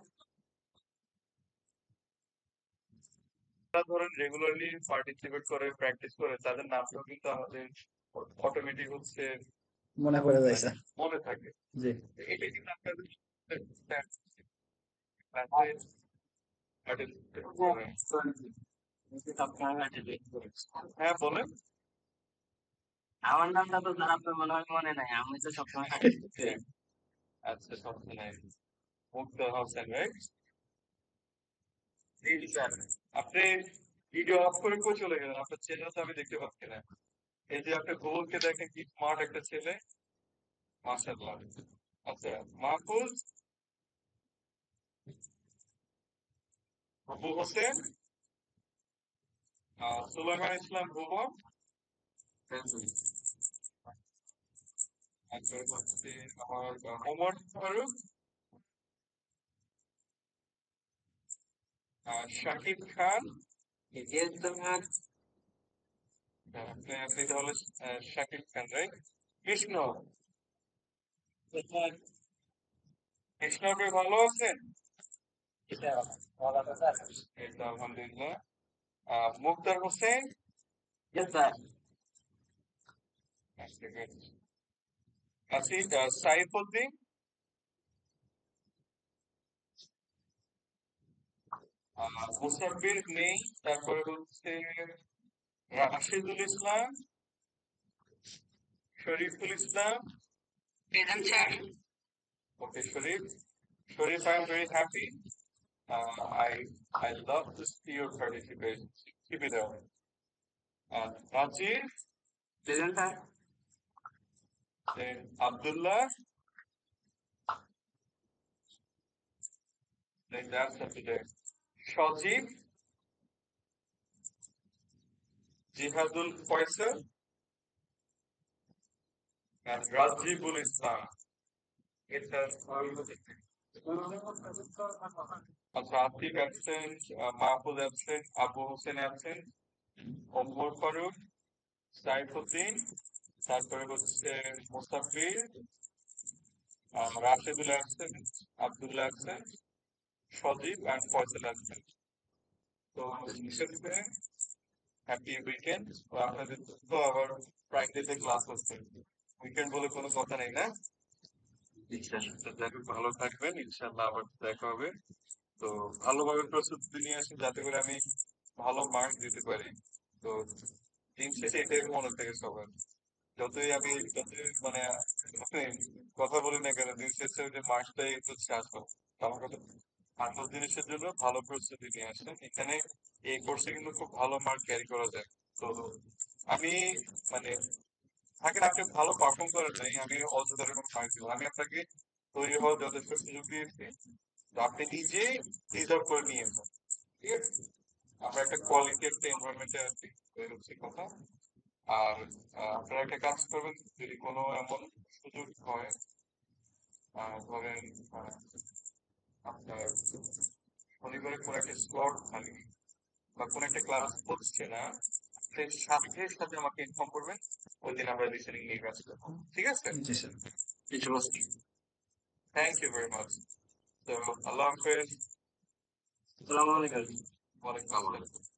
যারা ধরেন রেগুলারলি পার্টিসিপেট করে প্র্যাকটিস করে তাদের নামটাও কিন্তু আমাদের অটোমেটিক হচ্ছে মনে পড়ে যায় মানে স্যার। মনে থাকে। জি। এটা কিন্তু আপনাদের ক্লাসে participate করে। হ্যাঁ বলেন। আমার নামটা তো তার আপনার মনে হয় মনে নাই, আমি তো সবসময় আচ্ছা, সমস্যা নাই। মুক্তা হোসেন, রাইট? আপনি ভিডিও অফ করে কই চলে গেলেন? আপনার ছেলে তো আমি দেখতে পাচ্ছি না। এই যে আপনি গোলকে দেখেন, কি স্মার্ট একটা ছেলে, মাশাআল্লাহ। আচ্ছা, মাহফুজ, আবু হোসেন, সুলাইমান ইসলাম ভুবন, আচ্ছা হচ্ছে আমার ওমর ফারুক, শাকিব খান। আপনি তাহলে শাকিব খান, রাইট? কৃষ্ণ, কৃষ্ণ আপনি ভালো আছেন? এই তো আলহামদুলিল্লাহ। মুক্তার হোসেন, আছি। সাইফুদ্দিন, মুসাফির নেই। তারপরে হচ্ছে রাশিদুল ইসলাম, Shariful Islam. Present, sir. Okay Sharif, I am very happy. I love to see your participation. Keep it up. Najib, present sir. then Abdullah, then that's up to them. Shajib, Jihadul Faisal, and Rajibul Islam. It's a আচ্ছা, Atik absent, Mahfuz absent, Abu Hossain absent, Omar Faruk, Saifuddin, তারপরে হচ্ছে Mustafir, Rashedul absent, Abdullah absent, Sajib and Faisal absent. তো সেক্ষেত্রে হ্যাপি উইকেন্ড। আপনাদের তো আবার ফ্রাইডেতে ক্লাস হচ্ছে, উইকেন্ড বলে কোনো কথা নেই না। দেখো ভালো থাকবেন, ইনশাল্লাহ আবার দেখা হবে। তো ভালোভাবে প্রস্তুতি নিয়ে আসুন যাতে করে আমি ভালো মার্কস দিতে পারি। তো দিন শেষে এটাই মনে থাকে সবার, যতই মানে যতই কথা বলি না কেন, দিন শেষে ওই যে মার্কসটাই হচ্ছে আসল। তো আমার কথা, আসল জিনিসের জন্য ভালো প্রস্তুতি নিয়ে আসেন। এখানে এই কোর্সে কিন্তু খুব ভালো মার্ক ক্যারি করা যায়। তো আমি মানে থাকেন, আপনি ভালো পারফর্ম করেন নাই, আমি অযথার কোনো মার্ক দিব না। আমি আপনাকে তৈরি হওয়ার যথেষ্ট সুযোগ দিয়েছি, তো আপনি নিজেই ডিজার্ভ করে নিয়ে যান। ঠিক আছে, আমরা একটা কোয়ালিটি একটা এনভায়রনমেন্টে আছি, এই হচ্ছে কথা। আর আপনারা একটা কাজ করবেন, যদি কোনো এমন সুযোগ হয়, ধরেন আপনার শনিবারে কোনো একটা স্লট খালি বা কোনো একটা ক্লাস হচ্ছে না, সেই সাথে সাথে আমাকে ইনফর্ম করবেন, ওই দিন আমরা লিসেনিং নিয়ে কাজ করবো। ঠিক আছে? জি sir. Thank you very much. তো আল্লাহ হাফেজ। আসসালামু আলাইকুম। ওয়ালাইকুম আসসালাম।